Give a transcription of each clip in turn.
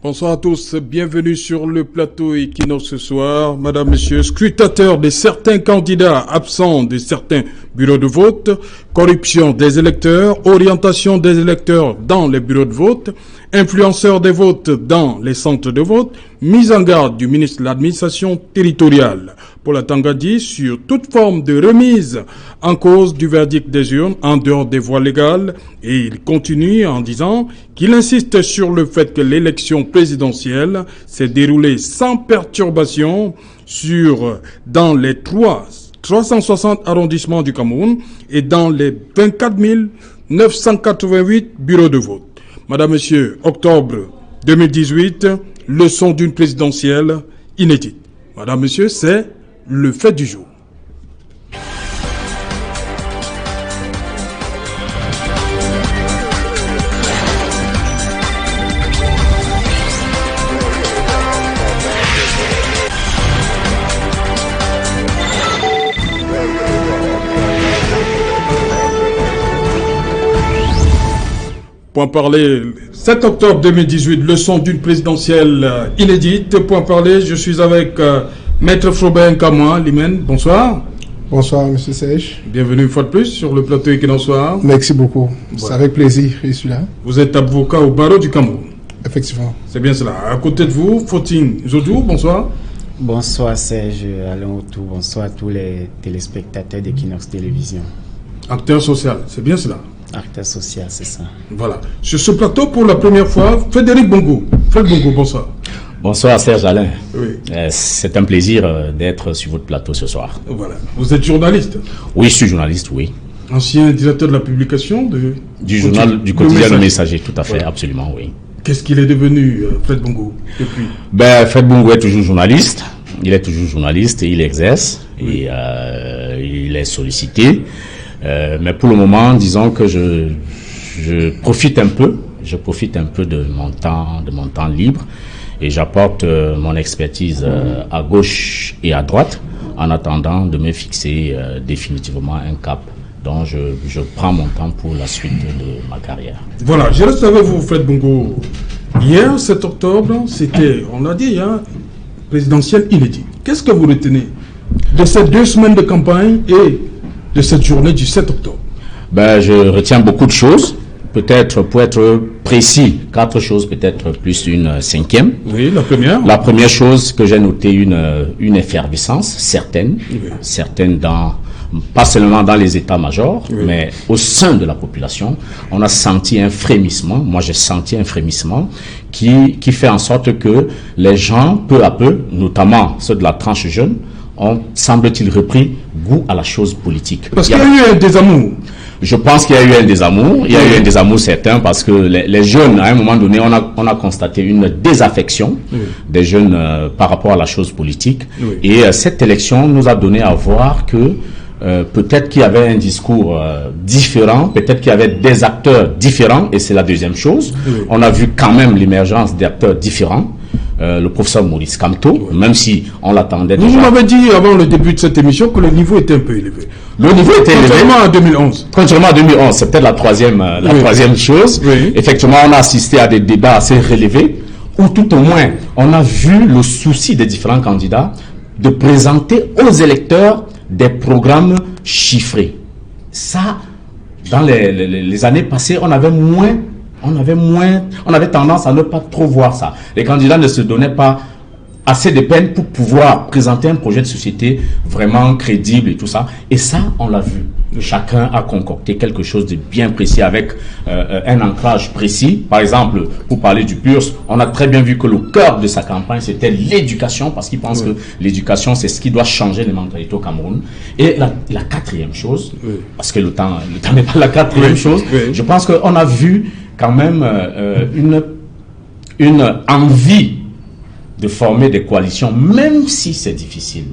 Bonsoir à tous, bienvenue sur le plateau Equinox ce soir. Madame, Monsieur, scrutateurs de certains candidats absents de certains bureaux de vote, corruption des électeurs, orientation des électeurs dans les bureaux de vote, influenceurs des votes dans les centres de vote, mise en garde du ministre de l'administration territoriale pour la Tangadi sur toute forme de remise en cause du verdict des urnes en dehors des voies légales, et il continue en disant qu'il insiste sur le fait que l'élection présidentielle s'est déroulée sans perturbation dans les 360 arrondissements du Cameroun et dans les 24 988 bureaux de vote. Madame, Monsieur, octobre 2018, leçon d'une présidentielle inédite. Madame, Monsieur, c'est le fait du jour. Point parler, 7 octobre 2018, leçon d'une présidentielle inédite. Point parler, je suis avec Maître Froben Kamwa, Limen. Bonsoir. Bonsoir, Monsieur Sèche. Bienvenue une fois de plus sur le plateau Equinox soir. Merci beaucoup. Voilà. C'est avec plaisir que je suis là. Vous êtes avocat au barreau du Cameroun. Effectivement. C'est bien cela. À côté de vous, Fotine Zodou, bonsoir. Bonsoir Serge Alain Autou, bonsoir à tous les téléspectateurs d'Equinox Télévision. Acteur social, c'est bien cela. Acteur social, c'est ça. Voilà. Sur ce plateau, pour la première fois, Frédéric Bongo. Frédéric Bongo, bonsoir. Bonsoir Serge Alain. Oui. C'est un plaisir d'être sur votre plateau ce soir. Voilà. Vous êtes journaliste? Oui, je suis journaliste, oui. Ancien directeur de la publication du journal du quotidien Le Messager, tout à fait, voilà. Absolument, oui. Qu'est-ce qu'il est devenu, Fred Bongo, depuis? Fred Bongo est toujours journaliste. Il est toujours journaliste et il exerce. Oui. Et il est sollicité. Mais pour le moment, disons que je profite un peu de mon temps libre et j'apporte mon expertise à gauche et à droite en attendant de me fixer définitivement un cap. Donc je prends mon temps pour la suite de ma carrière. Voilà, je reste avec vous, Fred Bongo. Hier, 7 octobre, c'était, on l'a dit, présidentielle inédite. Qu'est-ce que vous retenez de ces 2 semaines de campagne et de cette journée du 7 octobre? Je retiens beaucoup de choses. Peut-être, pour être précis, 4 choses, peut-être plus une 5e. Oui, la première. La première chose que j'ai notée, une effervescence certaine, oui. Certaine pas seulement dans les états-majors, oui. Mais au sein de la population. On a senti un frémissement. Moi, j'ai senti un frémissement qui fait en sorte que les gens, peu à peu, notamment ceux de la tranche jeune, ont, semble-t-il, repris goût à la chose politique. Parce qu'il y a eu un désamour. Je pense qu'il y a eu un désamour. Il y a eu un désamour certain parce que les jeunes, à un moment donné, on a constaté une désaffection des jeunes par rapport à la chose politique. Oui. Et cette élection nous a donné à voir que peut-être qu'il y avait un discours différent, peut-être qu'il y avait des acteurs différents, et c'est la deuxième chose. Oui. On a vu quand même l'émergence d'acteurs différents. Le professeur Maurice Kamto, oui. Même si on l'attendait déjà. Vous m'avez dit avant le début de cette émission que le niveau était un peu élevé. Le niveau était élevé. Contrairement à 2011. Contrairement à 2011, c'est peut-être la troisième chose. Oui. Effectivement, on a assisté à des débats assez relevés, où tout au moins, on a vu le souci des différents candidats de présenter aux électeurs des programmes chiffrés. Ça, dans les années passées, on avait tendance à ne pas trop voir ça. Les candidats ne se donnaient pas assez de peine pour pouvoir présenter un projet de société vraiment crédible et tout ça. Et ça, on l'a vu. Chacun a concocté quelque chose de bien précis avec un ancrage précis. Par exemple, pour parler du PURS, on a très bien vu que le cœur de sa campagne, c'était l'éducation, parce qu'il pense que l'éducation, c'est ce qui doit changer les mentalités au Cameroun. Et la quatrième chose, parce que le temps n'est pas la quatrième chose, je pense qu'on a vu quand même une envie de former des coalitions, même si c'est difficile.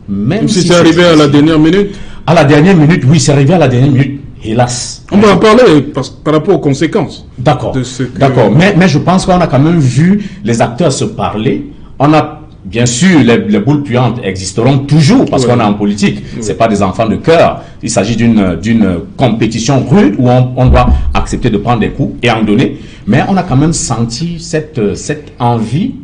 Même si c'est arrivé à la dernière minute. À la dernière minute, oui, c'est arrivé à la dernière minute, hélas. On va en parler par rapport aux conséquences. D'accord, d'accord. Mais je pense qu'on a quand même vu les acteurs se parler. On a Bien sûr, les boules puantes existeront toujours parce qu'on est en politique. C'est pas des enfants de cœur. Il s'agit d'une compétition rude où on doit accepter de prendre des coups et en donner. Mais on a quand même senti cette envie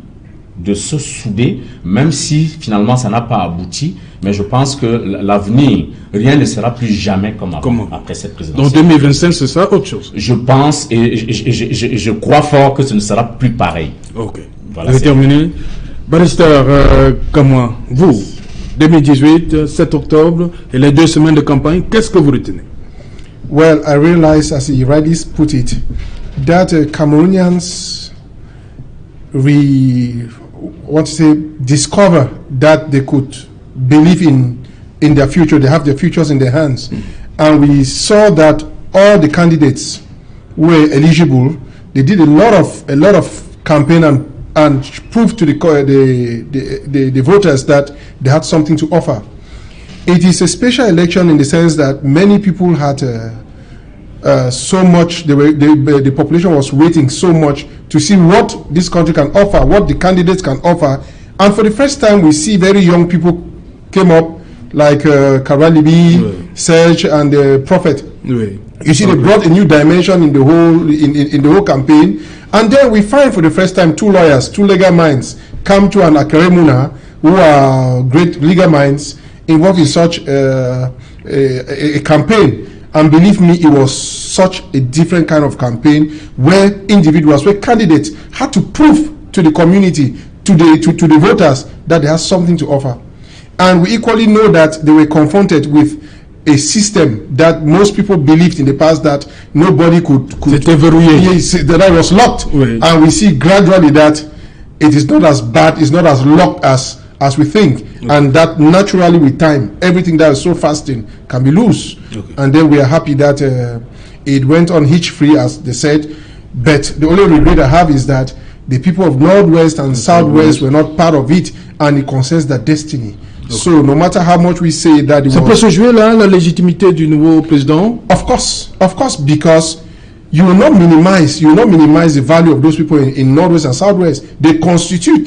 de se souder, même si finalement ça n'a pas abouti. Mais je pense que l'avenir, rien ne sera plus jamais comme avant, après cette présidentielle. Donc 2025, c'est ça, autre chose. Je pense et je crois fort que ce ne sera plus pareil. Ok. Voilà, c'est terminé. Barrister, comment vous, 2018, 7 octobre et les 2 semaines de campagne, qu'est-ce que vous retenez? Well, I realize, as he rightly put it, that Cameroonians discover that they could believe in their future. They have their futures in their hands. And we saw that all the candidates were eligible. They did a lot of campaign and proved to the voters that they had something to offer. It is a special election in the sense that many people had so much, the population was waiting so much to see what this country can offer, what the candidates can offer. And for the first time, we see very young people came up, like Karalibi, Serge, and the Prophet. You see, they brought a new dimension in the whole campaign. And then we find for the first time 2 lawyers, 2 legal minds come to an Akeremuna, who are great legal minds, involved in such a campaign. And believe me, it was such a different kind of campaign where individuals, where candidates had to prove to the community, to the voters, that they had something to offer. And we equally know that they were confronted with a system that most people believed in the past that nobody could yes, that I was locked. And we see gradually that it is not as bad, it's not as locked as we think. And that naturally with time, everything that is so fasting can be loose. And then we are happy that it went on hitch-free, as they said. But the only regret I have is that the people of Northwest and Southwest were not part of it, and it concerns their destiny. So no matter how much we say that ça peut se jouer là, la légitimité du nouveau président? Of course, because you will not minimize the value of those people in Northwest and Southwest. They constitute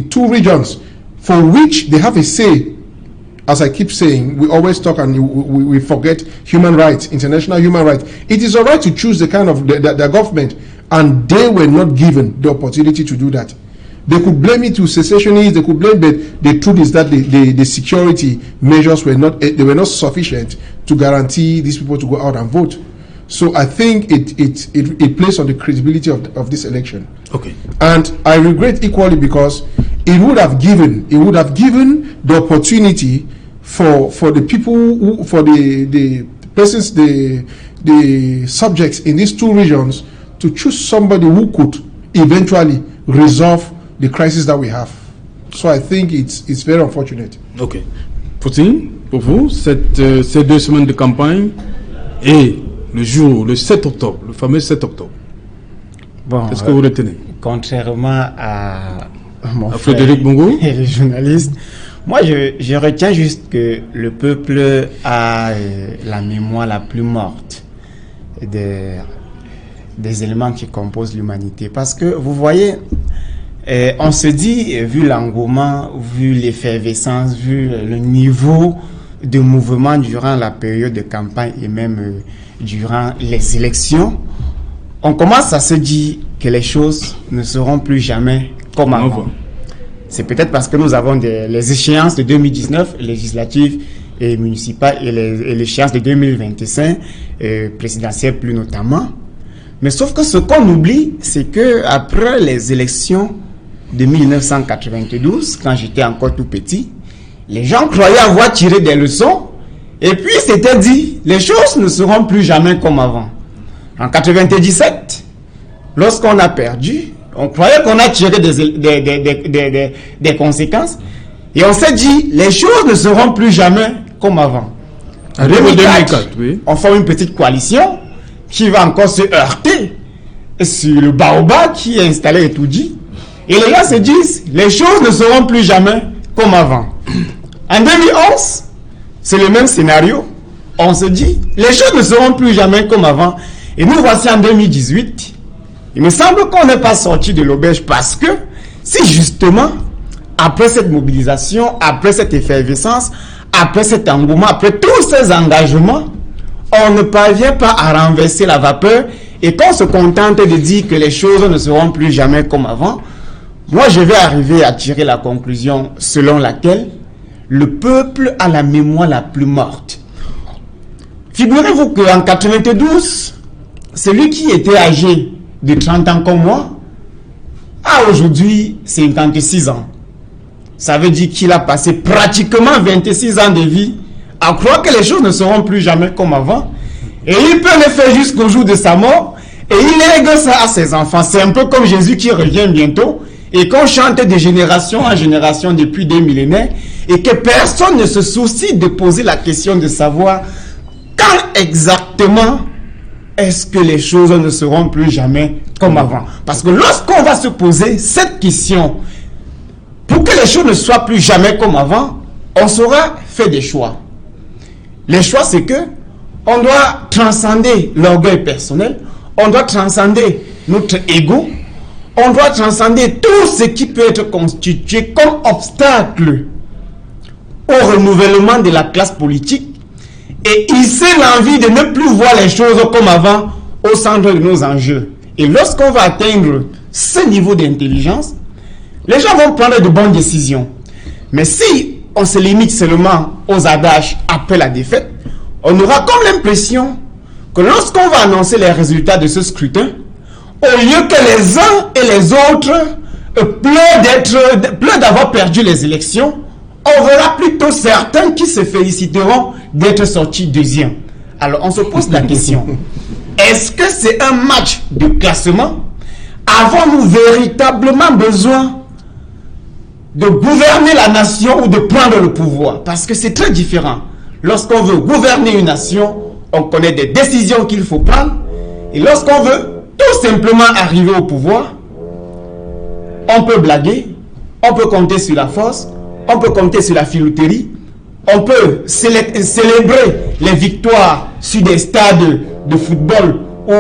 2 regions for which they have a say. As I keep saying, we always talk and we forget human rights, international human rights. It is all right to choose the kind of the government, and they were not given the opportunity to do that. They could blame it to secessionists, they could blame, but the truth is that the security measures were not sufficient to guarantee these people to go out and vote. So I think it plays on the credibility of this election. Okay. And I regret equally because it would have given the opportunity for the people for the persons, the subjects in these 2 regions to choose somebody who could eventually resolve the crisis that we have. So I think it's very unfortunate. Ok. Poutine, pour vous, ces 2 semaines de campagne et le jour, le 7 octobre, le fameux 7 octobre. Bon, qu'est-ce que vous retenez? Contrairement à mon frère Frédéric Bongo et les journalistes, moi je retiens juste que le peuple a la mémoire la plus morte des éléments qui composent l'humanité. Parce que vous voyez, on se dit, vu l'engouement, vu l'effervescence, vu le niveau de mouvement durant la période de campagne et même durant les élections, on commence à se dire que les choses ne seront plus jamais comme avant. C'est peut-être parce que nous avons les échéances de 2019, législatives et municipales, et l'échéance de 2025, présidentielle plus notamment. Mais sauf que ce qu'on oublie, c'est que après les élections de 1992, quand j'étais encore tout petit, les gens croyaient avoir tiré des leçons, et puis c'était dit, les choses ne seront plus jamais comme avant. En 97, lorsqu'on a perdu, on croyait qu'on a tiré des conséquences, et on s'est dit, les choses ne seront plus jamais comme avant. En 2004, oui. On forme une petite coalition qui va encore se heurter sur le baobab qui est installé et tout dit. Et les gens se disent, les choses ne seront plus jamais comme avant. En 2011, c'est le même scénario. On se dit, les choses ne seront plus jamais comme avant. Et nous voici en 2018. Il me semble qu'on n'est pas sorti de l'auberge parce que si justement, après cette mobilisation, après cette effervescence, après cet engouement, après tous ces engagements, on ne parvient pas à renverser la vapeur et qu'on se contente de dire que les choses ne seront plus jamais comme avant, moi je vais arriver à tirer la conclusion selon laquelle le peuple a la mémoire la plus morte. Figurez-vous qu'en 92, celui qui était âgé de 30 ans comme moi a aujourd'hui 56 ans. Ça veut dire qu'il a passé pratiquement 26 ans de vie à croire que les choses ne seront plus jamais comme avant. Et il peut le faire jusqu'au jour de sa mort. Et il lègue ça à ses enfants. C'est un peu comme Jésus qui revient bientôt. Et qu'on chante de génération en génération depuis des millénaires. Et que personne ne se soucie de poser la question de savoir quand exactement est-ce que les choses ne seront plus jamais comme avant. Parce que lorsqu'on va se poser cette question, pour que les choses ne soient plus jamais comme avant, on saura faire des choix. Les choix, c'est que on doit transcender l'orgueil personnel, on doit transcender notre ego, on doit transcender tout ce qui peut être constitué comme obstacle au renouvellement de la classe politique et hisser l'envie de ne plus voir les choses comme avant au centre de nos enjeux. Et lorsqu'on va atteindre ce niveau d'intelligence, les gens vont prendre de bonnes décisions. Mais si on se limite seulement aux adages après la défaite, on aura comme l'impression que lorsqu'on va annoncer les résultats de ce scrutin, au lieu que les uns et les autres pleurent d'avoir perdu les élections, on verra plutôt certains qui se féliciteront d'être sortis deuxième. Alors on se pose la question, est-ce que c'est un match de classement? Avons-nous véritablement besoin de gouverner la nation ou de prendre le pouvoir? Parce que c'est très différent. Lorsqu'on veut gouverner une nation, on connaît des décisions qu'il faut prendre. Et lorsqu'on veut tout simplement arriver au pouvoir, on peut blaguer, on peut compter sur la force, on peut compter sur la filouterie, on peut célébrer les victoires sur des stades de football ou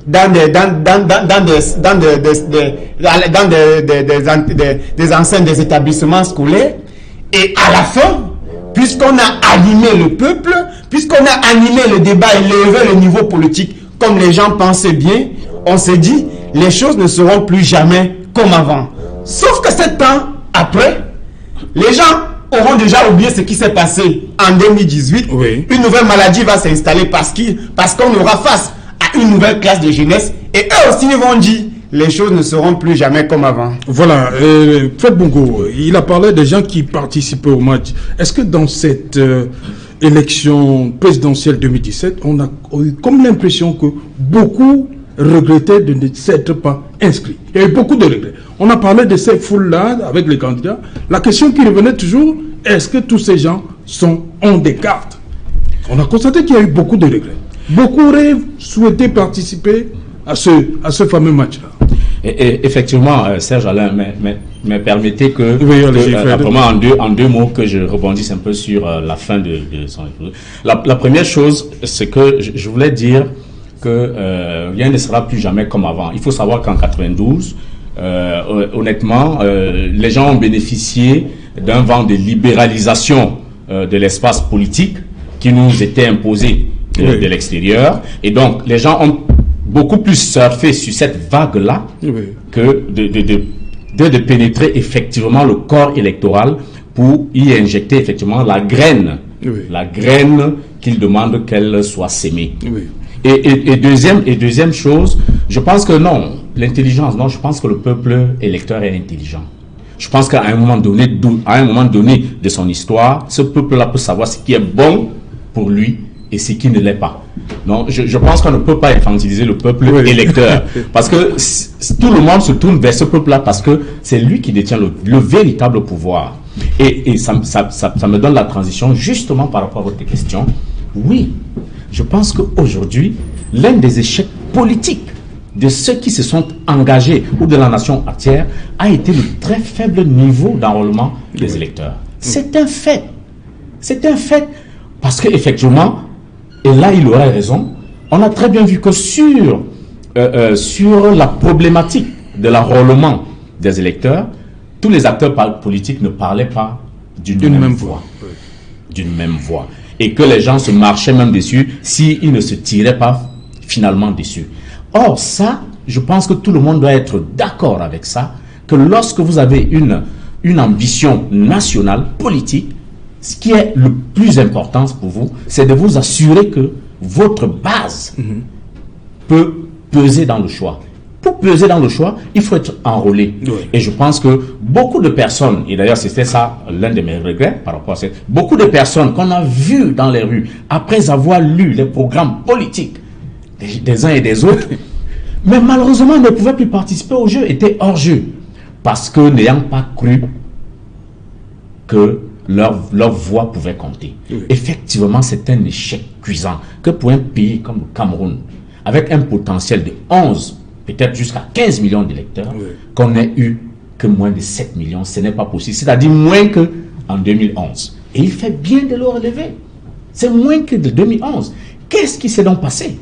dans des enceintes des établissements scolaires. Et à la fin, puisqu'on a animé le peuple, puisqu'on a animé le débat et levé le niveau politique comme les gens pensaient bien, on s'est dit, les choses ne seront plus jamais comme avant. Sauf que 7 ans après, les gens auront déjà oublié ce qui s'est passé en 2018. Oui. Une nouvelle maladie va s'installer parce qu'on aura face à une nouvelle classe de jeunesse. Et eux aussi vont dire, les choses ne seront plus jamais comme avant. Voilà, Fred Bongo, il a parlé des gens qui participaient au match. Est-ce que dans cette élection présidentielle 2017, on a eu comme l'impression que beaucoup regrettaient de ne s'être pas inscrits? Il y a eu beaucoup de regrets. On a parlé de ces foules-là avec les candidats. La question qui revenait toujours, est-ce que tous ces gens ont des cartes? On a constaté qu'il y a eu beaucoup de regrets. Beaucoup auraient souhaité participer à ce fameux match-là. Et effectivement, Serge Alain, mais permettez que, vraiment en deux mots, que je rebondisse un peu sur la fin de son épisode. La première chose, c'est que je voulais dire que rien ne sera plus jamais comme avant. Il faut savoir qu'en 92, honnêtement, les gens ont bénéficié d'un vent de libéralisation de l'espace politique qui nous était imposé de l'extérieur. Et donc, les gens ont beaucoup plus surfé sur cette vague-là que de pénétrer effectivement le corps électoral pour y injecter effectivement la graine qu'il demande qu'elle soit sémée. Et deuxième chose, je pense que non, l'intelligence, non, je pense que le peuple électeur est intelligent. Je pense qu'à un moment donné de son histoire, ce peuple-là peut savoir ce qui est bon pour lui et ce qui ne l'est pas. Non, je pense qu'on ne peut pas infantiliser le peuple électeur. Parce que tout le monde se tourne vers ce peuple-là parce que c'est lui qui détient le véritable pouvoir. Et ça me donne la transition justement par rapport à votre question. Oui, je pense qu'aujourd'hui, l'un des échecs politiques de ceux qui se sont engagés ou de la nation entière a été le très faible niveau d'enrôlement des électeurs. C'est un fait. C'est un fait. Parce qu'effectivement, et là il aurait raison, on a très bien vu que sur la problématique de l'enrôlement des électeurs, tous les acteurs politiques ne parlaient pas d'une même voix. Oui. D'une même voix. Et que les gens se marchaient même dessus s'ils ne se tiraient pas finalement dessus. Or, ça, je pense que tout le monde doit être d'accord avec ça, que lorsque vous avez une ambition nationale, politique, ce qui est le plus important pour vous, c'est de vous assurer que votre base peut peser dans le choix. Pour peser dans le choix, il faut être enrôlé. Oui. Et je pense que beaucoup de personnes, et d'ailleurs c'était ça l'un de mes regrets par rapport à ça, beaucoup de personnes qu'on a vues dans les rues, après avoir lu les programmes politiques des uns et des autres, mais malheureusement ne pouvaient plus participer au jeu, étaient hors jeu, parce que n'ayant pas cru que leur voix pouvait compter. Oui. Effectivement, c'est un échec cuisant que pour un pays comme le Cameroun, avec un potentiel de 11, peut-être jusqu'à 15 millions d'électeurs, Oui. qu'on n'ait eu que moins de 7 millions, ce n'est pas possible. C'est-à-dire moins qu'en 2011. Et il fait bien de le relever. C'est moins que de 2011. Qu'est-ce qui s'est donc passé?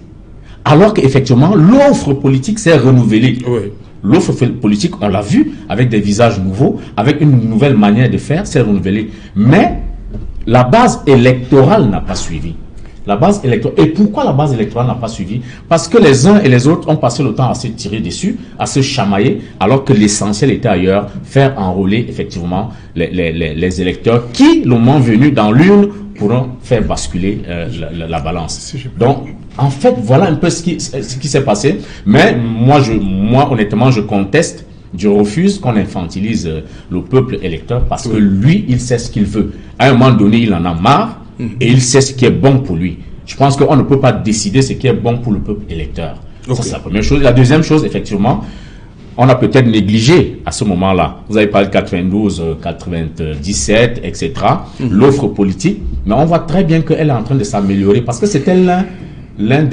Alors qu'effectivement, l'offre politique s'est renouvelée. Oui. L'offre politique, on l'a vu, avec des visages nouveaux, avec une nouvelle manière de faire, s'est renouvelée. Mais la base électorale n'a pas suivi. La base électorale. Et pourquoi la base électorale n'a pas suivi? Parce que les uns et les autres ont passé le temps à se tirer dessus, à se chamailler, alors que l'essentiel était ailleurs, faire enrôler effectivement les électeurs qui, le moment venu, dans l'urne, pourront faire basculer la balance. Donc, en fait, voilà un peu ce qui s'est passé. Mais moi, honnêtement, je conteste, je refuse qu'on infantilise le peuple électeur parce que lui, il sait ce qu'il veut. À un moment donné, il en a marre et il sait ce qui est bon pour lui. Je pense qu'on ne peut pas décider ce qui est bon pour le peuple électeur. Okay. Ça, c'est la première chose. La deuxième chose, effectivement, on a peut-être négligé à ce moment-là. Vous avez parlé de 92, 97, etc. L'offre politique. Mais on voit très bien qu'elle est en train de s'améliorer parce que c'était l'une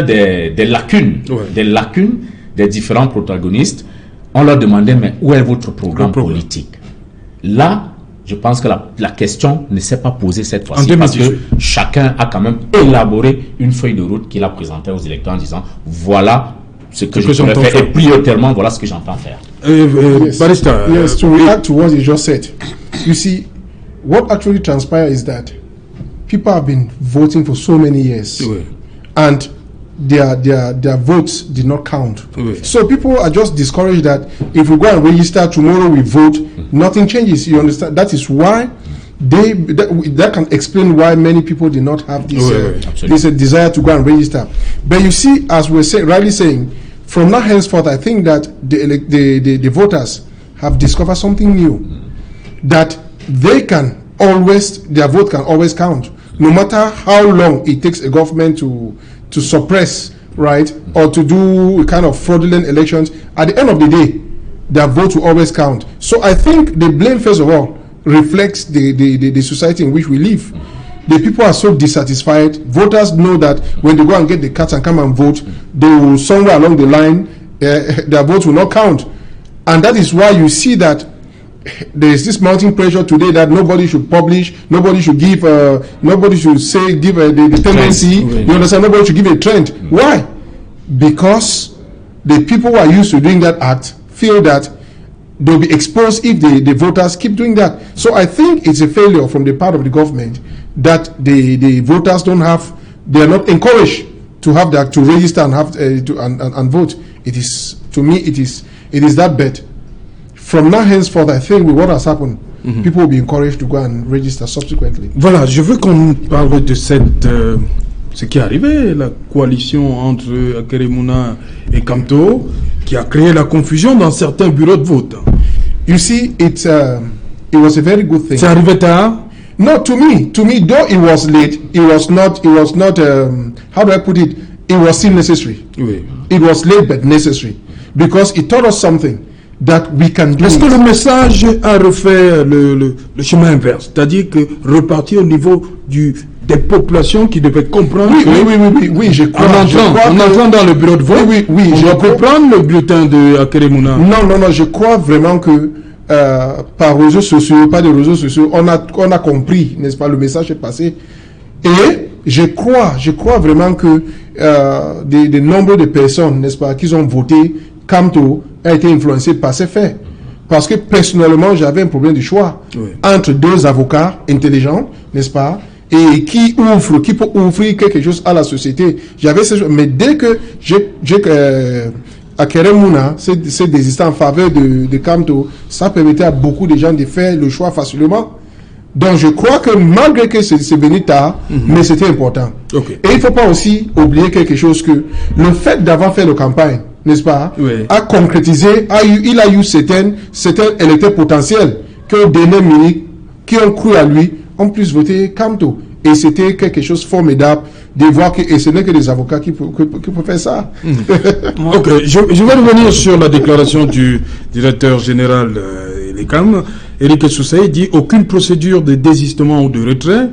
des lacunes, des lacunes des différents protagonistes. On leur demandait, mais où est votre programme politique? Là, je pense que la question ne s'est pas posée cette fois-ci parce que chacun a quand même élaboré une feuille de route qu'il a présentée aux électeurs en disant, voilà ce que je pourrais faire et prioritairement, voilà ce que j'entends faire. Barrister, yes, to react to what you just said, you see, what actually transpired is that people have been voting for so many years, and their votes did not count. So people are just discouraged that if we go and register tomorrow, we vote, nothing changes. You understand? That is why that can explain why many people did not have this desire to go and register. But you see, as we're rightly saying, from now henceforth, I think that the voters have discovered something new, that their vote can always count, no matter how long it takes a government to suppress, right, or to do a kind of fraudulent elections. At the end of the day, their vote will always count. So I think the blame, first of all, reflects the society in which we live. The people are so dissatisfied. Voters know that when they go and get the cards and come and vote, they will somewhere along the line, their votes will not count. And that is why you see that there is this mounting pressure today that nobody should publish, nobody should give, nobody should say, give the tendency, you understand, nobody should give a trend. Why? Because the people who are used to doing that act feel that they'll be exposed if the voters keep doing that. So I think it's a failure from the part of the government that the voters they are not encouraged to have that, to register and have and vote. It is, to me, it is that bad. From now henceforth, I think with what has happened, people will be encouraged to go and register subsequently. Voilà, je veux qu'on parle de ce qui est arrivé, la coalition entre Akeremouna et Kamto, qui a créé la confusion dans certains bureaux de vote. You see, it was a very good thing. C'est arrivé tard? No, to me, though it was late, it was not, how do I put it? It was still necessary. Oui. It was late but necessary, because it taught us something that we can do. Est-ce que le message a refait le chemin inverse, c'est-à-dire que repartir au niveau des populations qui devaient comprendre oui, je crois. En entrant dans le bureau de vote, on doit comprendre le bulletin de Akeremouna. Non, je crois vraiment que par réseaux sociaux, pas de réseaux sociaux, on a compris, n'est-ce pas, le message est passé. Et je crois vraiment que des nombres de personnes, n'est-ce pas, qui ont voté, Kamto a été influencé par ces faits. Parce que personnellement, j'avais un problème de choix entre deux avocats intelligents, n'est-ce pas, et qui peut offrir quelque chose à la société. Mais dès que à Keremouna, c'est désisté en faveur de Kamto, ça permettait à beaucoup de gens de faire le choix facilement. Donc je crois que malgré que c'est venu tard, mais c'était important. Et il ne faut pas aussi oublier quelque chose, que le fait d'avoir fait la campagne, n'est-ce pas, a concrétisé, il a eu certains électeurs potentiels qui au dernier minute, qui ont cru à lui, ont plus voté Kamto. Et c'était quelque chose de formidable de voir que ce n'est que des avocats qui peuvent faire ça. Ok, je vais revenir sur la déclaration du directeur général l'ECAM. Éric Soussaï dit: aucune procédure de désistement ou de retrait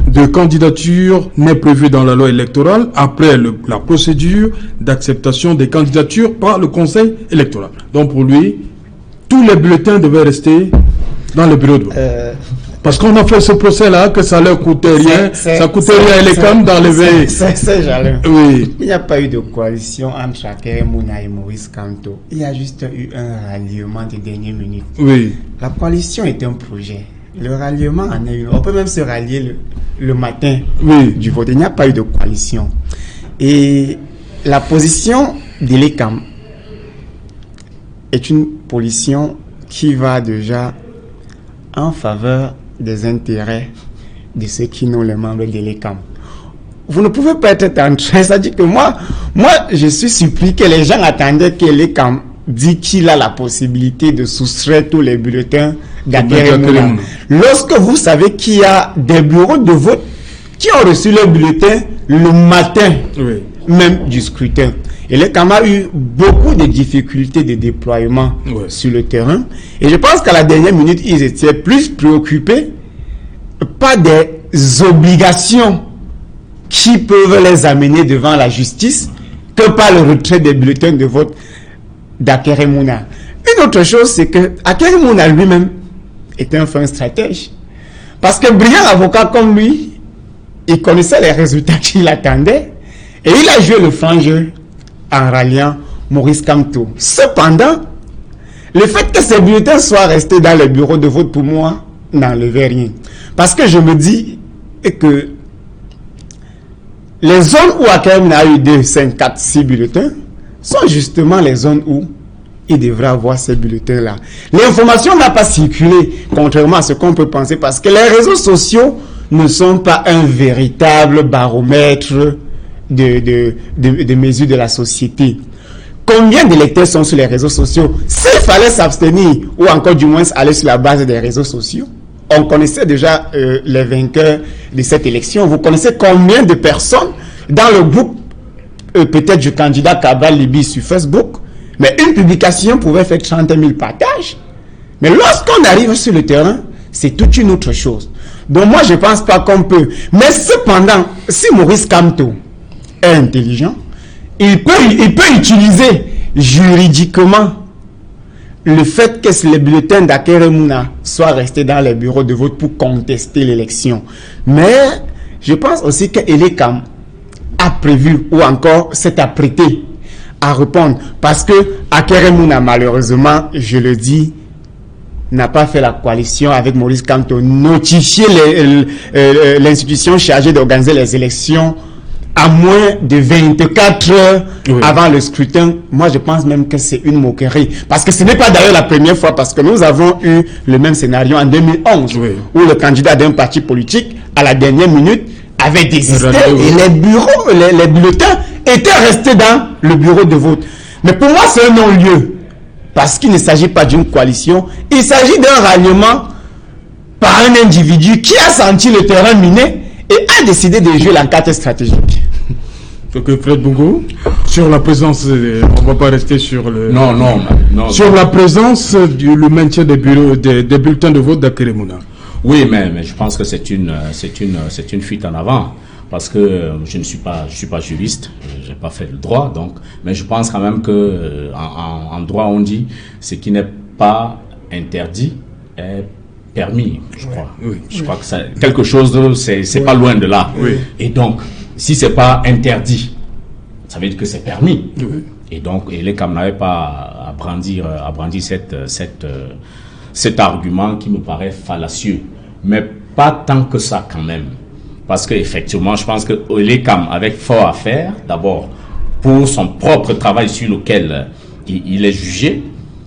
de candidature n'est prévue dans la loi électorale après la procédure d'acceptation des candidatures par le Conseil électoral. Donc pour lui, tous les bulletins devaient rester dans le bureau de vote. Parce qu'on a fait ce procès-là, que ça leur coûtait rien, ça coûtait rien à l'ECAM d'enlever. C'est jaloux. Oui. Il n'y a pas eu de coalition entre Akeremouna et Maurice Kamto. Il y a juste eu un ralliement de dernière minute. Oui. La coalition est un projet. Le ralliement en est une. On peut même se rallier le matin du vote. Il n'y a pas eu de coalition. Et la position de l'ECAM est une position qui va déjà en faveur des intérêts de ceux qui n'ont les membres de l'ECAM. Vous ne pouvez pas être en train, c'est-à-dire que moi, je suis surpris que les gens attendaient que l'ECAM dit qu'il a la possibilité de soustraire tous les bulletins d'Akeremouna. Lorsque vous savez qu'il y a des bureaux de vote qui ont reçu leurs bulletins le matin même du scrutin. Et l'ECAM a eu beaucoup de difficultés de déploiement sur le terrain. Et je pense qu'à la dernière minute, ils étaient plus préoccupés par des obligations qui peuvent les amener devant la justice que par le retrait des bulletins de vote d'Akeremouna. Une autre chose, c'est que Akeremouna lui-même était un fin stratège. Parce que brillant avocat comme lui, il connaissait les résultats qu'il attendait et il a joué le franc jeu en ralliant Maurice Kamto. Cependant, le fait que ces bulletins soient restés dans les bureaux de vote, pour moi, n'enlevait rien. Parce que je me dis que les zones où Akeremouna a eu 2, 5, 4, 6 bulletins sont justement les zones où il devrait avoir ces bulletins-là. L'information n'a pas circulé, contrairement à ce qu'on peut penser, parce que les réseaux sociaux ne sont pas un véritable baromètre de mesures de la société. Combien d'électeurs sont sur les réseaux sociaux? S'il fallait s'abstenir, ou encore du moins aller sur la base des réseaux sociaux, on connaissait déjà les vainqueurs de cette élection. Vous connaissez combien de personnes dans le groupe peut-être du candidat Cabral Libi sur Facebook? Mais une publication pouvait faire 30 000 partages. Mais lorsqu'on arrive sur le terrain, c'est toute une autre chose. Donc moi, je ne pense pas qu'on peut. Mais cependant, si Maurice Kamto est intelligent, il peut utiliser juridiquement le fait que les bulletins d'Akeremouna soient restés dans les bureaux de vote pour contester l'élection. Mais je pense aussi que l'ECAM a prévu ou encore s'est apprêté à répondre, parce que Akeremouna, malheureusement, je le dis, n'a pas fait la coalition avec Maurice Kamto, notifié l'institution chargée d'organiser les élections à moins de 24 heures avant le scrutin. Moi, je pense même que c'est une moquerie. Parce que ce n'est pas d'ailleurs la première fois, parce que nous avons eu le même scénario en 2011, où le candidat d'un parti politique, à la dernière minute, avait désisté et les bureaux, les bulletins étaient restés dans le bureau de vote. Mais pour moi, c'est un non-lieu. Parce qu'il ne s'agit pas d'une coalition, il s'agit d'un ralliement par un individu qui a senti le terrain miné et a décidé de jouer la carte stratégique. Ok, Fred Bungo, sur la présence, on ne va pas rester sur le... Non. Sur la présence le maintien des bureaux, des bulletins de vote d'Akeremouna. Oui, mais je pense que c'est une fuite en avant. Parce que je ne suis pas juriste, j'ai pas fait le droit, donc, mais je pense quand même que en droit on dit ce qui n'est pas interdit est permis, je crois. Je crois que ça, quelque chose c'est pas loin de là. Et donc, si c'est pas interdit, ça veut dire que c'est permis. Et donc, Elekam n'avait pas à brandir cet argument qui me paraît fallacieux. Mais pas tant que ça quand même. Parce qu'effectivement, je pense que Elekam avait fort à faire, d'abord, pour son propre travail sur lequel il est jugé,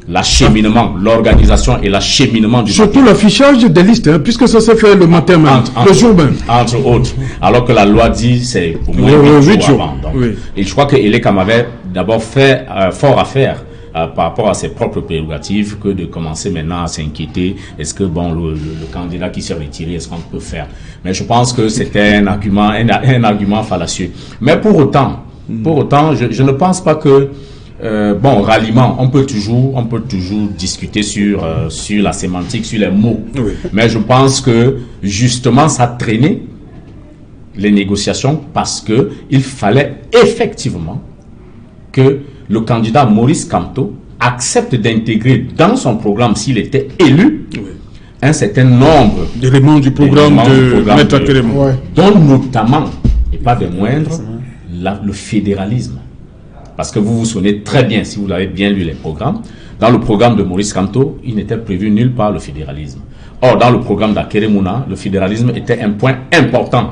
l'acheminement, l'organisation et l'acheminement du... Surtout l'affichage des listes, hein, puisque ça s'est fait le matin même, le jour même. Entre autres. Alors que la loi dit c'est au moins 8 jours avant. Donc. Oui. Et je crois que Elekam avait d'abord fait fort à faire par rapport à ses propres prérogatives que de commencer maintenant à s'inquiéter. Est-ce que le candidat qui s'est retiré, est-ce qu'on peut faire? Mais je pense que c'était un argument fallacieux. Mais pour autant, je ne pense pas que ralliement, on peut toujours discuter sur la sémantique, sur les mots. Oui. Mais je pense que justement ça traînait les négociations parce que il fallait effectivement que le candidat Maurice Kamto accepte d'intégrer dans son programme, s'il était élu, un certain nombre d'éléments du programme de Maître Akérémouna, dont notamment, et pas des moindres, le fédéralisme. Parce que vous vous souvenez très bien, si vous avez bien lu les programmes, dans le programme de Maurice Kamto, il n'était prévu nulle part le fédéralisme. Or, dans le programme d'Akérémouna, le fédéralisme était un point important,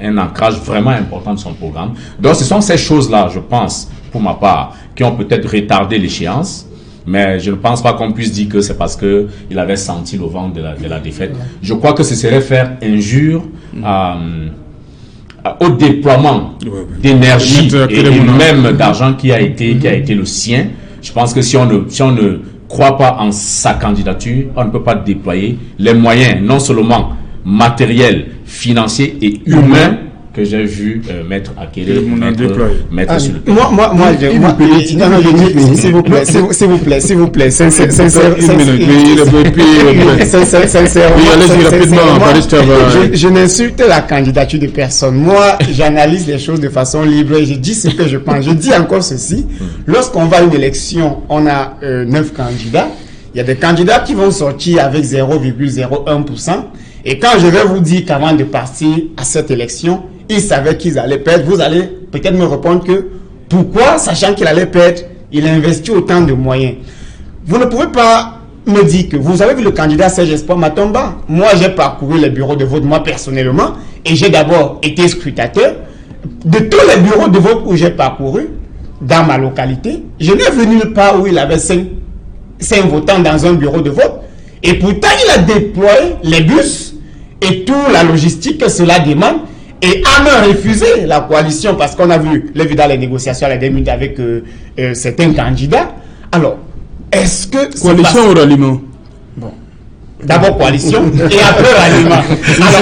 un ancrage vraiment important de son programme. Donc, ce sont ces choses-là, je pense, pour ma part, qui ont peut-être retardé l'échéance, mais je ne pense pas qu'on puisse dire que c'est parce qu'il avait senti le vent de la défaite. Je crois que ce serait faire injure au déploiement d'énergie et même d'argent qui a été le sien. Je pense que si on ne croit pas en sa candidature, on ne peut pas déployer les moyens, non seulement matériels, financiers et humains, que j'ai vu mettre mettre sur le terrain. S'il vous plaît, je n'insulte la candidature de personne. Moi, j'analyse les choses de façon libre et je dis ce que je pense. Je dis encore ceci, lorsqu'on va à une élection, on a 9 candidats, il y a des candidats qui vont sortir avec 0,01%, et quand je vais vous dire qu'avant de partir à cette élection, ils savaient qu'ils allaient perdre, vous allez peut-être me répondre que pourquoi, sachant qu'il allait perdre, il a investi autant de moyens. Vous ne pouvez pas me dire que vous avez vu le candidat Serge Espoir Matomba. Moi, j'ai parcouru les bureaux de vote, moi personnellement, et j'ai d'abord été scrutateur. De tous les bureaux de vote où j'ai parcouru, dans ma localité, je n'ai vu nulle part où il avait 5 votants dans un bureau de vote. Et pourtant, il a déployé les bus et toute la logistique que cela demande. Et a même refusé la coalition parce qu'on a vu les négociations à la minutes avec certains candidats. Alors, est-ce que... Coalition ou ralliement? Bon. D'abord coalition et après ralliement. Alors,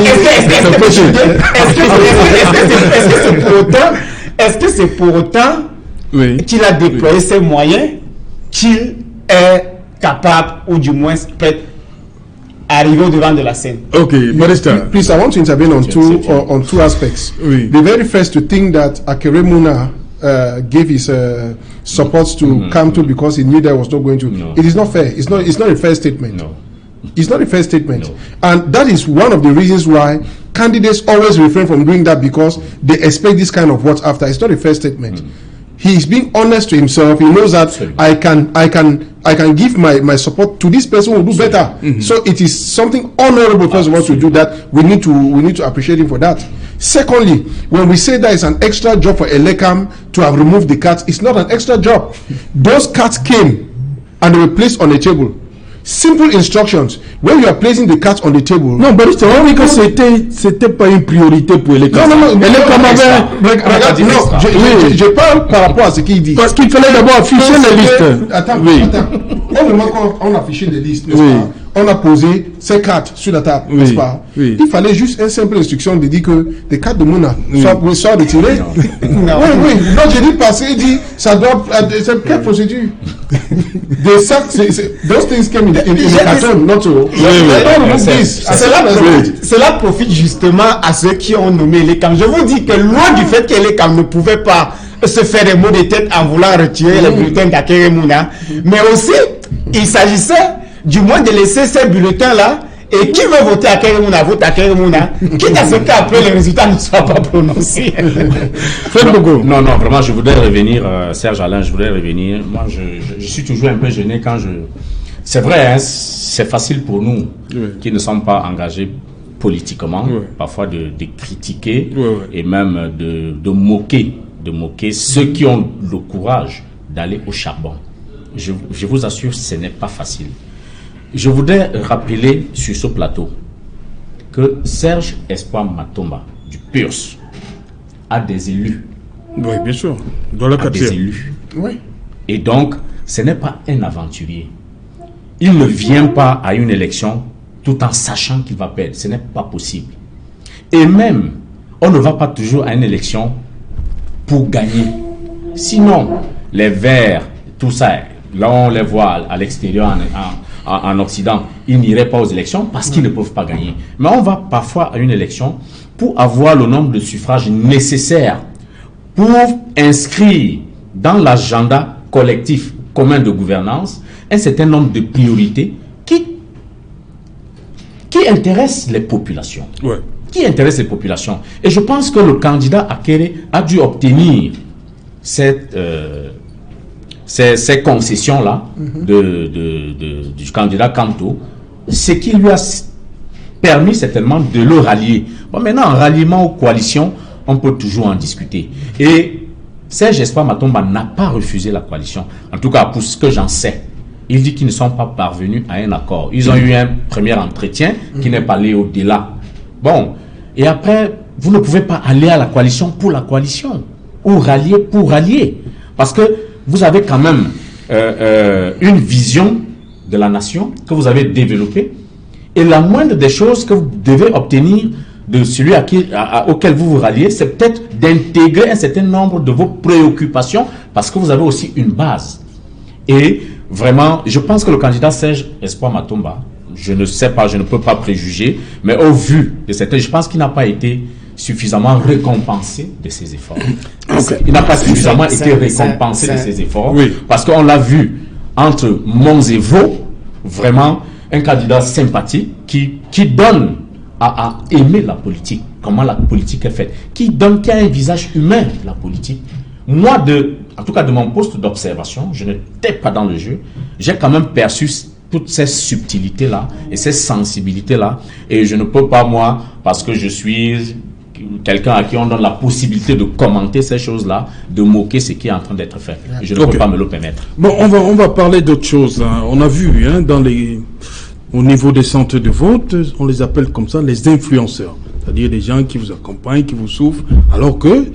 est-ce que c'est pour autant qu'il a déployé ses moyens, qu'il est capable ou du moins peut-être arriver au devant de la scène? Okay, Barrister. Please, I want to intervene on two aspects. Oui. The very first, to think that Akérémouna gave his support to Kamto because he knew that was not going to. No. It is not fair. It's not a fair statement. No. It's not a fair statement. No. And that is one of the reasons why candidates always refrain from doing that, because they expect this kind of what's after. It's not a fair statement. He is being honest to himself. He knows that I can give my support to this person who will do better. So it is something honorable, first of all, to do that. We need to appreciate him for that. Secondly, when we say that it's an extra job for Elekam to have removed the cards, it's not an extra job. Those cards came and they were placed on the table. Simple instructions. When you are placing the cards on the table. Non, Barrister, on dit que c'était pas une priorité pour Elekam. Non. Elekam avait. Non, je parle par rapport à ce qu'il dit. Parce qu'il fallait d'abord afficher les listes. Attends. On a affiché les listes, n'est-ce pas? On a posé ces cartes sur la table, n'est-ce pas? Il fallait juste une simple instruction de dire que les cartes de Mouna soient retirées. Oui. Non, j'ai dit passer, il dit ça doit. C'est quelle procédure? Those things came in the carton, not to. Cela profite justement à ceux qui ont nommé Elekam. Je vous dis que loin du fait qu'Elekam ne pouvait pas se faire des maux de tête en voulant retirer les bulletins d'Akérémouna, mais aussi il s'agissait du moins de laisser ces bulletins-là Et qui veut voter à Keremouna, vote à Keremouna, quitte à ce qu'après les résultats ne soient pas prononcés. Non, vraiment, je voudrais revenir, Serge Alain, je voudrais revenir. Moi, je suis toujours un peu gêné quand je... C'est vrai, hein, c'est facile pour nous qui ne sommes pas engagés politiquement, parfois de critiquer et même de moquer ceux qui ont le courage d'aller au charbon. Je vous assure, ce n'est pas facile. Je voudrais rappeler sur ce plateau que Serge Espoir Matomba du PURS a des élus. Oui, bien sûr. Dans le des élus. Oui. Et donc, ce n'est pas un aventurier. Il ne vient pas à une élection tout en sachant qu'il va perdre. Ce n'est pas possible. Et même, on ne va pas toujours à une élection pour gagner. Sinon, les Verts, tout ça, là on les voit à l'extérieur, en Occident, ils n'iraient pas aux élections parce qu'ils ne peuvent pas gagner. Mais on va parfois à une élection pour avoir le nombre de suffrages nécessaires pour inscrire dans l'agenda collectif commun de gouvernance un certain nombre de priorités qui intéressent les populations. Qui intéressent les populations. Et je pense que le candidat Akere a dû obtenir ces concessions-là du candidat Kanto, ce qui lui a permis certainement de le rallier. Bon, maintenant, en ralliement aux coalitions, on peut toujours en discuter. Et Serge Espoir Matomba n'a pas refusé la coalition. En tout cas, pour ce que j'en sais, il dit qu'ils ne sont pas parvenus à un accord. Ils ont eu un premier entretien qui n'est pas allé au-delà. Bon, et après, vous ne pouvez pas aller à la coalition pour la coalition, ou rallier pour rallier. Parce que vous avez quand même une vision de la nation que vous avez développée, et la moindre des choses que vous devez obtenir de celui auquel vous vous ralliez, c'est peut-être d'intégrer un certain nombre de vos préoccupations, parce que vous avez aussi une base. Et vraiment, je pense que le candidat Serge Espoir Matomba, je ne sais pas, je ne peux pas préjuger, mais au vu de certains, je pense qu'il n'a pas été suffisamment récompensé de ses efforts. Il n'a pas suffisamment été récompensé de ses efforts, parce qu'on l'a vu entre Mons et Vaux, vraiment un candidat sympathique qui donne à aimer la politique, comment la politique est faite, qui a un visage humain de la politique. Moi, en tout cas de mon poste d'observation, je n'étais pas dans le jeu, j'ai quand même perçu toutes ces subtilités-là et ces sensibilités-là, et je ne peux pas, moi, parce que je suis quelqu'un à qui on donne la possibilité de commenter ces choses-là, de moquer ce qui est en train d'être fait. Et je ne peux pas me le permettre. Bon, on va parler d'autre chose. Hein. On a vu, hein, au niveau des centres de vote, on les appelle comme ça les influenceurs. C'est-à-dire des gens qui vous accompagnent, qui vous souffrent, alors que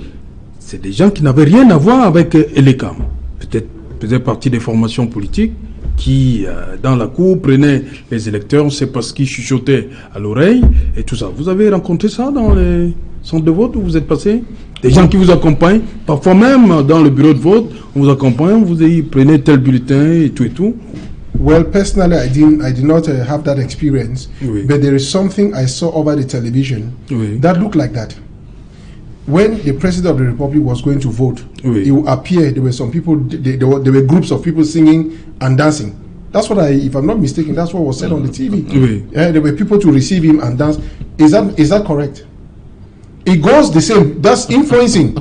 c'est des gens qui n'avaient rien à voir avec Elekam. Peut-être faisaient partie des formations politiques qui, dans la cour, prenaient les électeurs, on ne sait pas ce qu'ils chuchotaient à l'oreille et tout ça. Vous avez rencontré ça dans les centres de vote où vous êtes passé? Des gens qui vous accompagnent, parfois même dans le bureau de vote, on vous accompagne, vous prenez tel bulletin et tout et tout. Well, personally, I did not have that experience, but there is something I saw over the television that looked like that. When the President of the Republic was going to vote, he would appear. There were some people. There were groups of people singing and dancing. That's what if I'm not mistaken, that's what was said on the TV. There were people to receive him and dance. Is that correct? It goes the same. That's influencing.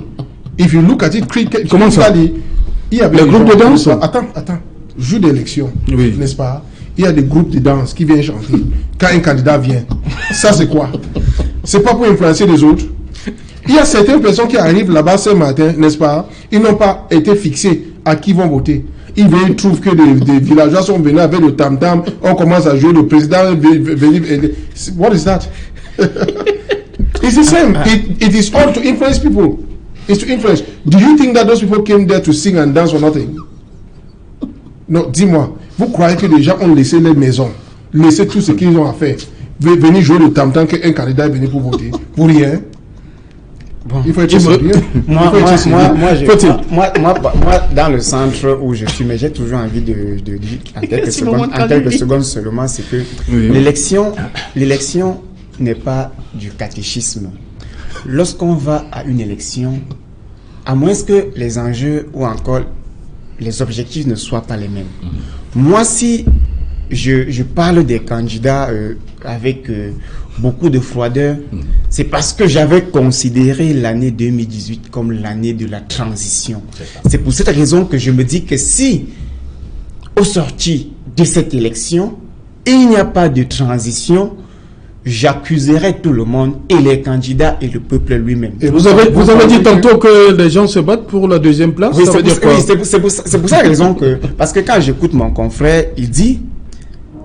If you look at it critically, il y avait le groupe de danse. Attends. Jour d'élection, n'est-ce pas? Il y a des groupes de danse qui viennent chanter quand un candidat vient. Ça, c'est quoi? C'est pas pour influencer les autres. Il y a certaines personnes qui arrivent là-bas ce matin, n'est-ce pas? Ils n'ont pas été fixés à qui vont voter. Ils trouvent que des villageois sont venus avec le tam-tam. On commence à jouer, le président venir. What is that? It's the same. It is all to influence people. It's to influence. Do you think that those people came there to sing and dance for nothing? Non, dis-moi, vous croyez que les gens ont laissé les maisons, laissé tout ce qu'ils ont à faire, venir jouer le tam-tam qu'un candidat est venu pour voter, pour rien? Bon. Il faut être sérieux. Moi, dans le centre où je suis, mais j'ai toujours envie de dire en quelques secondes seulement, c'est que l'élection n'est pas du catéchisme. Lorsqu'on va à une élection, à moins que les enjeux ou encore les objectifs ne soient pas les mêmes. Moi, si je parle des candidats avec beaucoup de froideur, c'est parce que j'avais considéré l'année 2018 comme l'année de la transition. C'est pour cette raison que je me dis que si, au sorti de cette élection, il n'y a pas de transition, j'accuserai tout le monde, et les candidats et le peuple lui-même. Et vous avez dit tantôt que les gens se battent pour la deuxième place. Oui, ça veut dire quoi? c'est pour ça la raison que... Parce que quand j'écoute mon confrère, il dit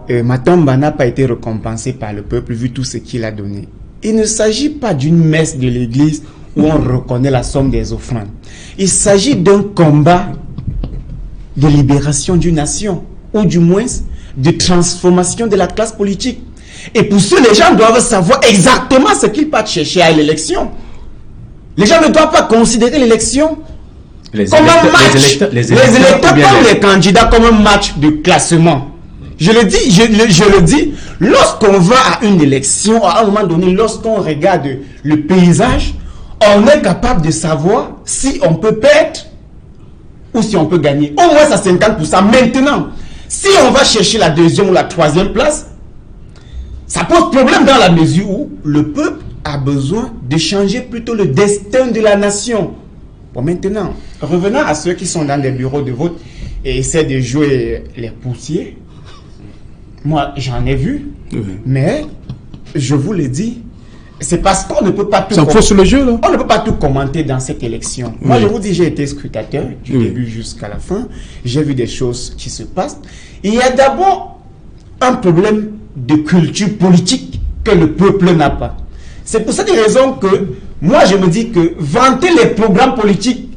Matomba n'a pas été récompensé par le peuple vu tout ce qu'il a donné. Il ne s'agit pas d'une messe de l'église où on reconnaît la somme des offrandes. Il s'agit d'un combat de libération d'une nation, ou du moins de transformation de la classe politique. Et pour ce, les gens doivent savoir exactement ce qu'ils partent chercher à l'élection. Les gens ne doivent pas considérer l'élection comme un match. Les électeurs comme les candidats comme un match de classement. Je le dis, lorsqu'on va à une élection, à un moment donné, lorsqu'on regarde le paysage, on est capable de savoir si on peut perdre ou si on peut gagner. Au moins à 50%. Maintenant, si on va chercher la deuxième ou la troisième place, ça pose problème dans la mesure où le peuple a besoin de changer plutôt le destin de la nation. Bon, maintenant, revenons à ceux qui sont dans des bureaux de vote et essaient de jouer les poussiers. Moi, j'en ai vu, mais je vous le dis, c'est parce qu'on ne peut pas tout... Ça fausse le jeu, là. On ne peut pas tout commenter dans cette élection. Moi, je vous dis, j'ai été scrutateur du début jusqu'à la fin. J'ai vu des choses qui se passent. Il y a d'abord un problème de culture politique que le peuple n'a pas. C'est pour cette raison que moi, je me dis que vanter les programmes politiques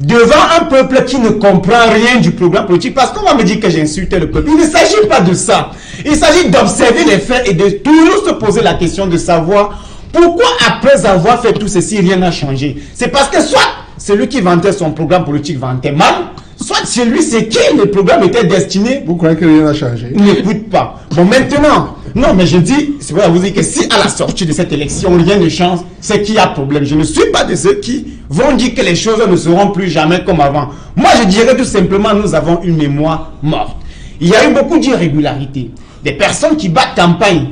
devant un peuple qui ne comprend rien du programme politique, parce qu'on va me dire que j'insultais le peuple. Il ne s'agit pas de ça. Il s'agit d'observer les faits et de toujours se poser la question de savoir pourquoi après avoir fait tout ceci, rien n'a changé. C'est parce que soit celui qui vantait son programme politique vantait mal, soit celui c'est qui le programme était destiné. Vous croyez que rien n'a changé? N'écoute pas. Bon, maintenant, non, mais je dis, c'est vrai, vous dire que si à la sortie de cette élection, rien ne change, c'est qu'il y a problème. Je ne suis pas de ceux qui vont dire que les choses ne seront plus jamais comme avant. Moi, je dirais tout simplement, nous avons une mémoire morte. Il y a eu beaucoup d'irrégularités. Des personnes qui battent campagne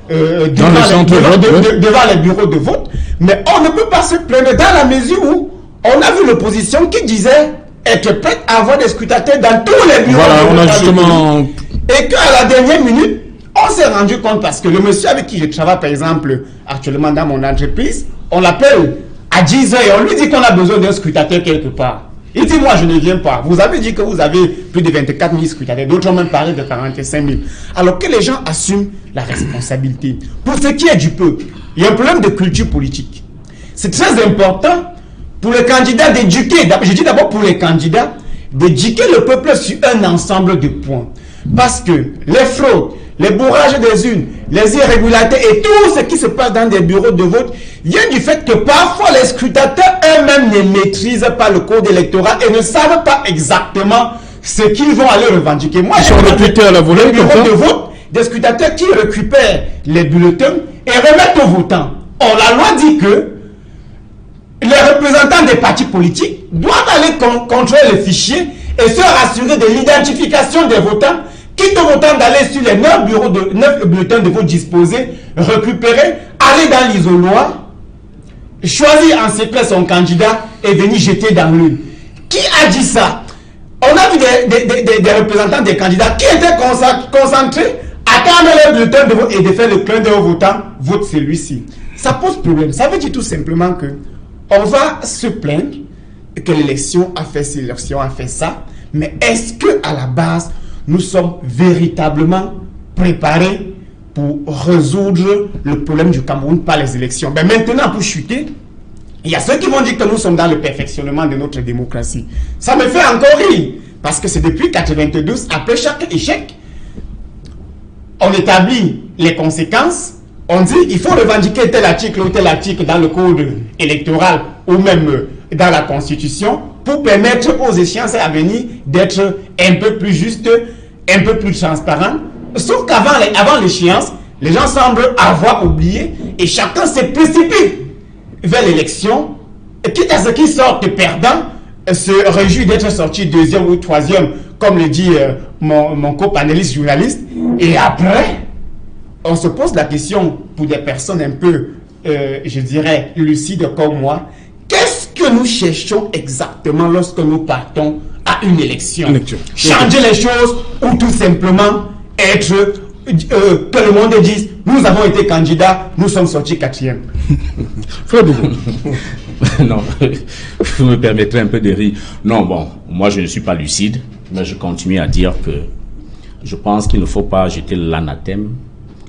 devant les bureaux de vote, mais on ne peut pas se plaindre dans la mesure où on a vu l'opposition qui disait être prête à avoir des scrutateurs dans tous les bureaux de vote. On a justement... Et qu'à la dernière minute, on s'est rendu compte parce que le monsieur avec qui je travaille, par exemple, actuellement dans mon entreprise, on l'appelle à 10h et on lui dit qu'on a besoin d'un scrutateur quelque part. Il dit, moi, je ne viens pas. Vous avez dit que vous avez plus de 24 000 scrutateurs. D'autres ont même parlé de 45 000. Alors que les gens assument la responsabilité. Pour ce qui est du peuple, il y a un problème de culture politique. C'est très important pour les candidats d'éduquer. Je dis d'abord pour les candidats, d'éduquer le peuple sur un ensemble de points. Parce que les fraudes, les bourrages des urnes, les irrégularités et tout ce qui se passe dans des bureaux de vote vient du fait que parfois les scrutateurs eux-mêmes ne maîtrisent pas le code électoral et ne savent pas exactement ce qu'ils vont aller revendiquer. Moi, j'ai recrutés à la volée, les bureaux de vote, des scrutateurs qui récupèrent les bulletins et remettent aux votants. Or, la loi dit que les représentants des partis politiques doivent aller contrôler les fichiers et se rassurer de l'identification des votants, quitte aux votants d'aller sur les 9 bulletins de vote disposés, récupérer, aller dans l'isoloir, choisir en secret son candidat et venir jeter dans l'urne. Qui a dit ça? On a vu des représentants des candidats qui étaient concentrés à attendre leur bulletin de vote et de faire le clin d'œil aux votants, vote celui-ci. Ça pose problème. Ça veut dire tout simplement que on va se plaindre que l'élection a fait ci, l'élection a fait ça, mais est-ce que à la base nous sommes véritablement préparés pour résoudre le problème du Cameroun par les élections? Ben maintenant, pour chuter, il y a ceux qui vont dire que nous sommes dans le perfectionnement de notre démocratie. Ça me fait encore rire, parce que c'est depuis 1992, après chaque échec, on établit les conséquences, on dit il faut revendiquer tel article ou tel article dans le code électoral ou même dans la Constitution pour permettre aux échéances à venir d'être un peu plus justes, un peu plus transparentes. Sauf qu'avant l'échéance, les gens semblent avoir oublié et chacun se précipite vers l'élection, quitte à ce qu'ils sortent perdants, se réjouit d'être sorti deuxième ou troisième, comme le dit mon co-panéliste journaliste. Et après, on se pose la question, pour des personnes un peu, je dirais, lucides comme moi, qu'est-ce que nous cherchons exactement lorsque nous partons à une élection? Changer les choses ou tout simplement être, que le monde dise, nous avons été candidats, nous sommes sortis 4e. Non, vous me permettrez un peu de rire. Non, bon, moi je ne suis pas lucide, mais je continue à dire que je pense qu'il ne faut pas jeter l'anathème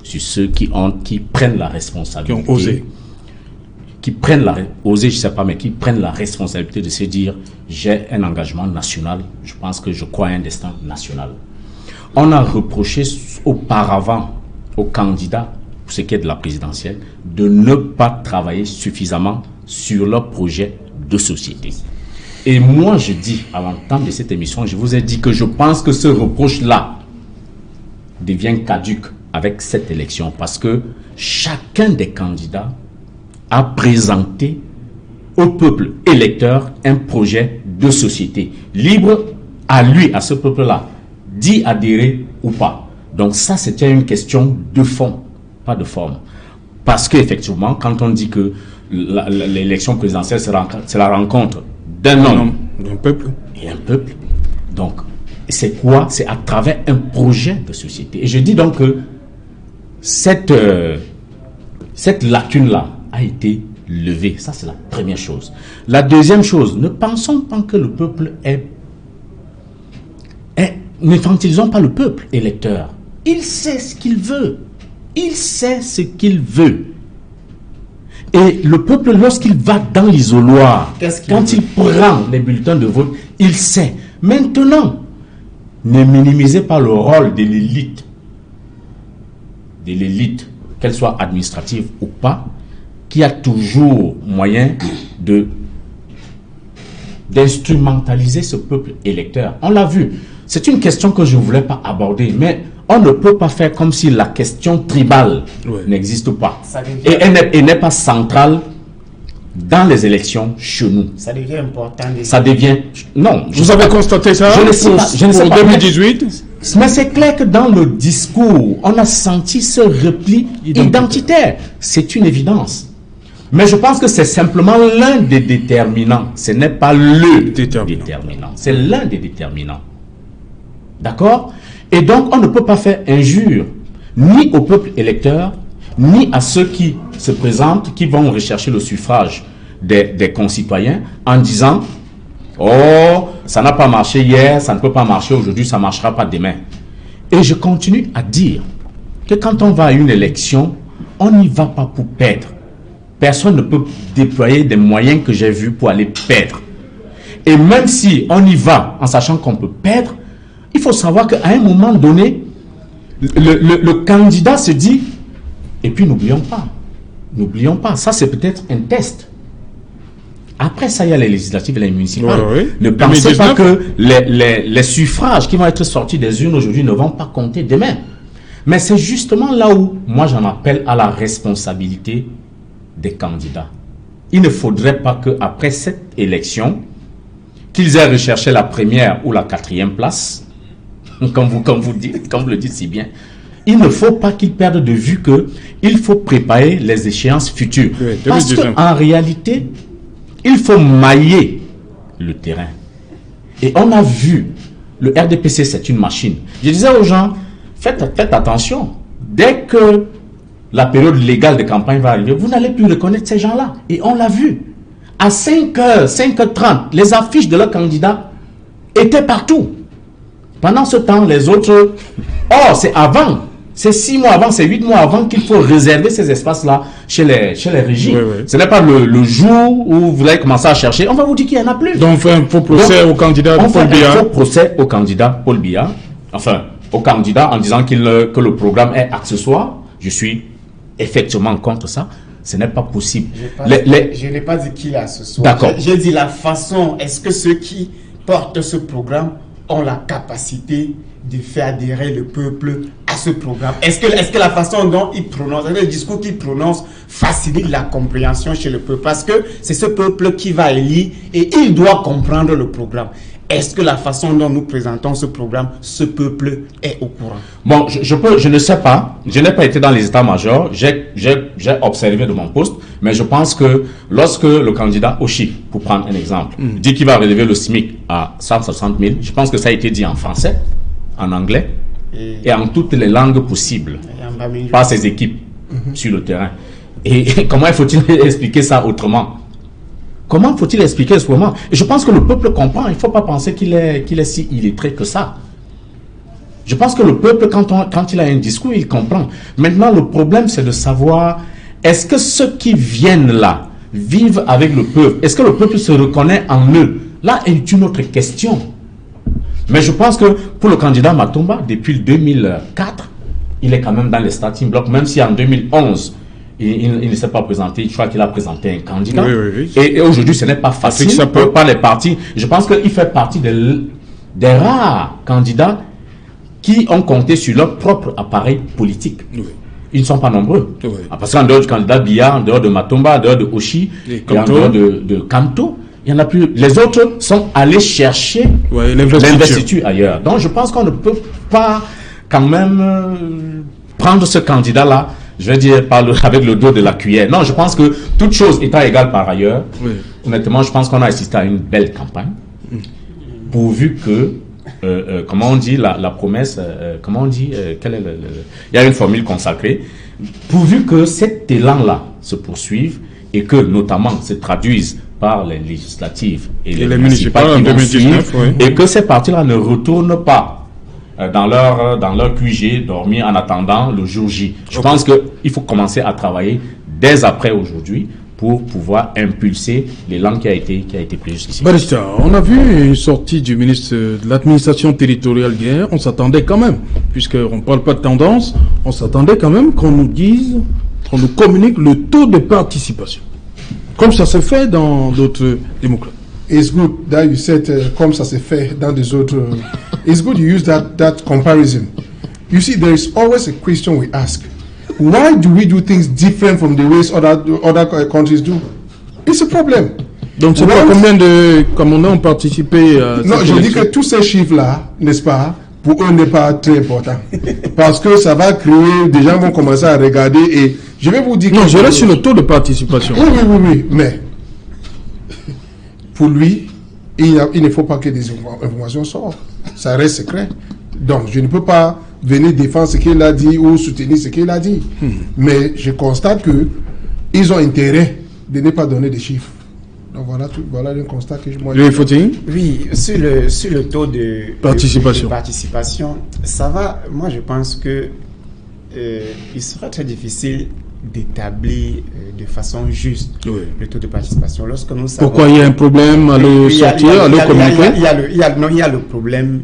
sur ceux qui prennent la responsabilité. Qui ont osé. Qui prennent je sais pas, mais qui prennent la responsabilité de se dire, j'ai un engagement national, je pense que je crois à un destin national. On a reproché auparavant aux candidats, pour ce qui est de la présidentielle, de ne pas travailler suffisamment sur leur projet de société. Et moi, je dis, à l'entame de cette émission, je vous ai dit que je pense que ce reproche-là devient caduc avec cette élection, parce que chacun des candidats a présenté au peuple électeur un projet de société. Libre à lui, à ce peuple-là, d'y adhérer ou pas. Donc ça, c'était une question de fond, pas de forme. Parce qu'effectivement, quand on dit que l'élection présidentielle, c'est la rencontre d'un homme d'un peuple et un peuple. Donc, c'est quoi? C'est à travers un projet de société. Et je dis donc que cette lacune-là a été levée. Ça, c'est la première chose. La deuxième chose, ne pensons pas que le peuple n'infantilisons pas le peuple électeur. Il sait ce qu'il veut. Il sait ce qu'il veut. Et le peuple, lorsqu'il va dans l'isoloir, quand il prend les bulletins de vote, il sait. Maintenant, ne minimisez pas le rôle de l'élite, qu'elle soit administrative ou pas, qui a toujours moyen d'instrumentaliser ce peuple électeur. On l'a vu. C'est une question que je ne voulais pas aborder, mais on ne peut pas faire comme si la question tribale n'existe pas. Et n'est pas centrale dans les élections chez nous. Ça devient important. Ça devient... Non. Vous avez constaté ça je ne sais pas, 2018 mais c'est clair que dans le discours, on a senti ce repli identitaire. C'est une évidence. Mais je pense que c'est simplement l'un des déterminants. Ce n'est pas le déterminant. C'est l'un des déterminants. D'accord? Et donc, on ne peut pas faire injure ni au peuple électeur, ni à ceux qui se présentent, qui vont rechercher le suffrage des concitoyens, en disant « Oh, ça n'a pas marché hier, ça ne peut pas marcher aujourd'hui, ça ne marchera pas demain. » Et je continue à dire que quand on va à une élection, on n'y va pas pour perdre. Personne ne peut déployer des moyens que j'ai vus pour aller perdre. Et même si on y va en sachant qu'on peut perdre, il faut savoir qu'à un moment donné, le candidat se dit, et puis n'oublions pas, ça c'est peut-être un test. Après ça, il y a les législatives et les municipales. Ne pensez pas que les suffrages qui vont être sortis des urnes aujourd'hui ne vont pas compter demain. Mais c'est justement là où, moi j'en appelle à la responsabilité des candidats. Il ne faudrait pas qu'après cette élection, qu'ils aient recherché la première ou la 4e place, comme vous le dites si bien, il ne faut pas qu'ils perdent de vue qu'il faut préparer les échéances futures. Parce qu'en réalité, il faut mailler le terrain. Et on a vu, le RDPC c'est une machine. Je disais aux gens, faites attention, dès que la période légale de campagne va arriver, vous n'allez plus reconnaître ces gens-là. Et on l'a vu. À 5h, 5h30, les affiches de leurs candidats étaient partout. Pendant ce temps, les autres... Oh, c'est avant. C'est 6 mois avant, c'est 8 mois avant qu'il faut réserver ces espaces-là chez les régies. Ce n'est pas le jour où vous allez commencer à chercher. On va vous dire qu'il n'y en a plus. Donc on fait un faux procès au candidat Paul Biya. On fait un faux procès au candidat Paul Biya. Enfin, au candidat en disant que le programme est accessoire. Je suis effectivement contre ça. Ce n'est pas possible. Je n'ai pas dit qu'il est accessoire. D'accord. J'ai dit la façon. Est-ce que ceux qui portent ce programme ont la capacité de faire adhérer le peuple à ce programme? Est-ce que la façon dont ils prononcent, le discours qu'ils prononcent facilite la compréhension chez le peuple? Parce que c'est ce peuple qui va élire et il doit comprendre le programme. est-ce que la façon dont nous présentons ce programme, ce peuple est au courant? Bon, je ne sais pas. Je n'ai pas été dans les états-majors. J'ai observé de mon poste. Mais je pense que lorsque le candidat Oshi, pour prendre un exemple, dit qu'il va relever le SMIC à 160 000, je pense que ça a été dit en français, en anglais et en toutes les langues possibles par ses équipes sur le terrain. Et comment faut-il expliquer ça autrement? Comment faut-il expliquer autrement? Et je pense que le peuple comprend. Il ne faut pas penser qu'il est si illettré que ça. Je pense que le peuple, quand il a un discours, il comprend. Maintenant, le problème, c'est de savoir, est-ce que ceux qui viennent là vivent avec le peuple? Est-ce que le peuple se reconnaît en eux? Là est une autre question. Mais je pense que pour le candidat Matomba, depuis 2004, il est quand même dans les starting blocks, même si en 2011, il ne s'est pas présenté. Je crois qu'il a présenté un candidat. Oui. Et aujourd'hui, ce n'est pas facile par les partis. Je pense qu'il fait partie des rares candidats qui ont compté sur leur propre appareil politique. Oui. Ils ne sont pas nombreux. Oui. Parce qu'en dehors du candidat Biya, en dehors de Matomba, en dehors de Oshi, et en dehors de Kamto, il n'y en a plus. Les autres sont allés chercher l'investiture ailleurs. Donc je pense qu'on ne peut pas quand même prendre ce candidat-là, je vais dire, avec le dos de la cuillère. Non, je pense que toute chose étant égale par ailleurs, honnêtement, je pense qu'on a assisté à une belle campagne, pourvu que, comment on dit, la promesse, comment on dit, il y a une formule consacrée, pourvu que cet élan-là se poursuive et que, notamment, se traduise par les législatives et les municipales qui vont suivre, et que ces partis-là ne retournent pas dans leur QG, dormir en attendant le jour J. Je pense qu'il faut commencer à travailler dès après aujourd'hui pour pouvoir impulser l'élan qui a été pris jusqu'ici. Barista, on a vu une sortie du ministre de l'administration territoriale hier. On s'attendait quand même, puisqu'on ne parle pas de tendance, on s'attendait quand même qu'on nous dise, qu'on nous communique le taux de participation. Comme ça se fait dans d'autres démocraties. It's good that you said, comme ça se fait dans des autres. It's good you use that comparison. You see, there is always a question we ask. Why do we do things different from the ways other countries do? It's a problem. Donc, c'est pas combien de Camerounais ont participé à cette Non, je dis élection. que tous ces chiffres-là, n'est-ce pas, pour eux n'est pas très important. Parce que ça va créer, des gens vont commencer à regarder et je vais vous dire... Non, je reste sur le taux de participation. Oui, mais pour lui, il ne faut pas que des informations sortent. Ça reste secret. Donc, je ne peux pas venir défendre ce qu'il a dit ou soutenir ce qu'il a dit. Mais je constate qu'ils ont intérêt de ne pas donner des chiffres. Donc, voilà un constat que moi... Oui, sur le taux de participation, ça va. Moi, je pense que il sera très difficile d'établir de façon juste le taux de participation. Lorsque nous savons... Pourquoi il y a un problème à le sortir, à le communiquer? Il y a le problème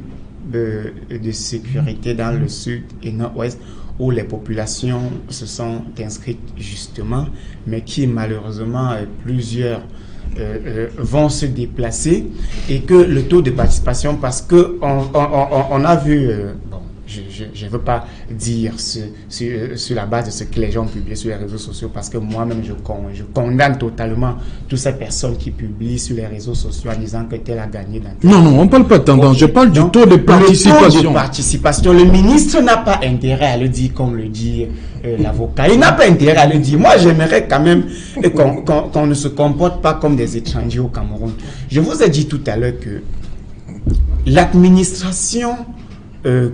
de sécurité dans le sud et nord-ouest où les populations se sont inscrites justement, mais qui malheureusement plusieurs vont se déplacer et que le taux de participation, parce que on a vu... Je ne veux pas dire sur la base de ce que les gens publient sur les réseaux sociaux, parce que moi-même je condamne totalement toutes ces personnes qui publient sur les réseaux sociaux en disant que tel a gagné dans tel. Non, on ne parle pas de tendance, je parle du taux de participation. Le taux de participation, le ministre n'a pas intérêt à le dire comme le dit l'avocat. Il n'a pas intérêt à le dire. Moi, j'aimerais quand même qu'on ne se comporte pas comme des étrangers au Cameroun. Je vous ai dit tout à l'heure que l'administration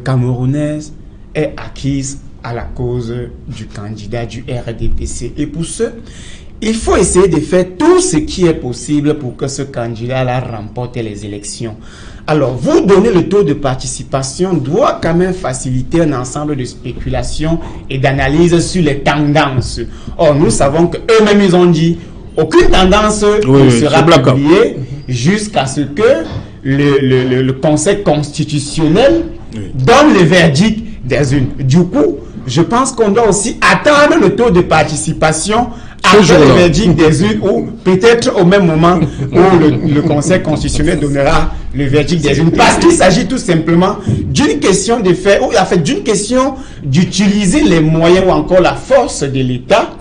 camerounaise est acquise à la cause du candidat du RDPC. Et pour ce, il faut essayer de faire tout ce qui est possible pour que ce candidat-là remporte les élections. Alors, vous donner le taux de participation doit quand même faciliter un ensemble de spéculations et d'analyses sur les tendances. Or, nous savons qu'eux-mêmes, ils ont dit aucune tendance ne sera publiée jusqu'à ce que le Conseil constitutionnel donne le verdict des urnes. Du coup, je pense qu'on doit aussi attendre le taux de participation après le verdict des urnes, ou peut-être au même moment où le Conseil constitutionnel donnera le verdict des urnes. Parce qu'il s'agit tout simplement d'une question de faire, ou en fait d'une question d'utiliser les moyens ou encore la force de l'État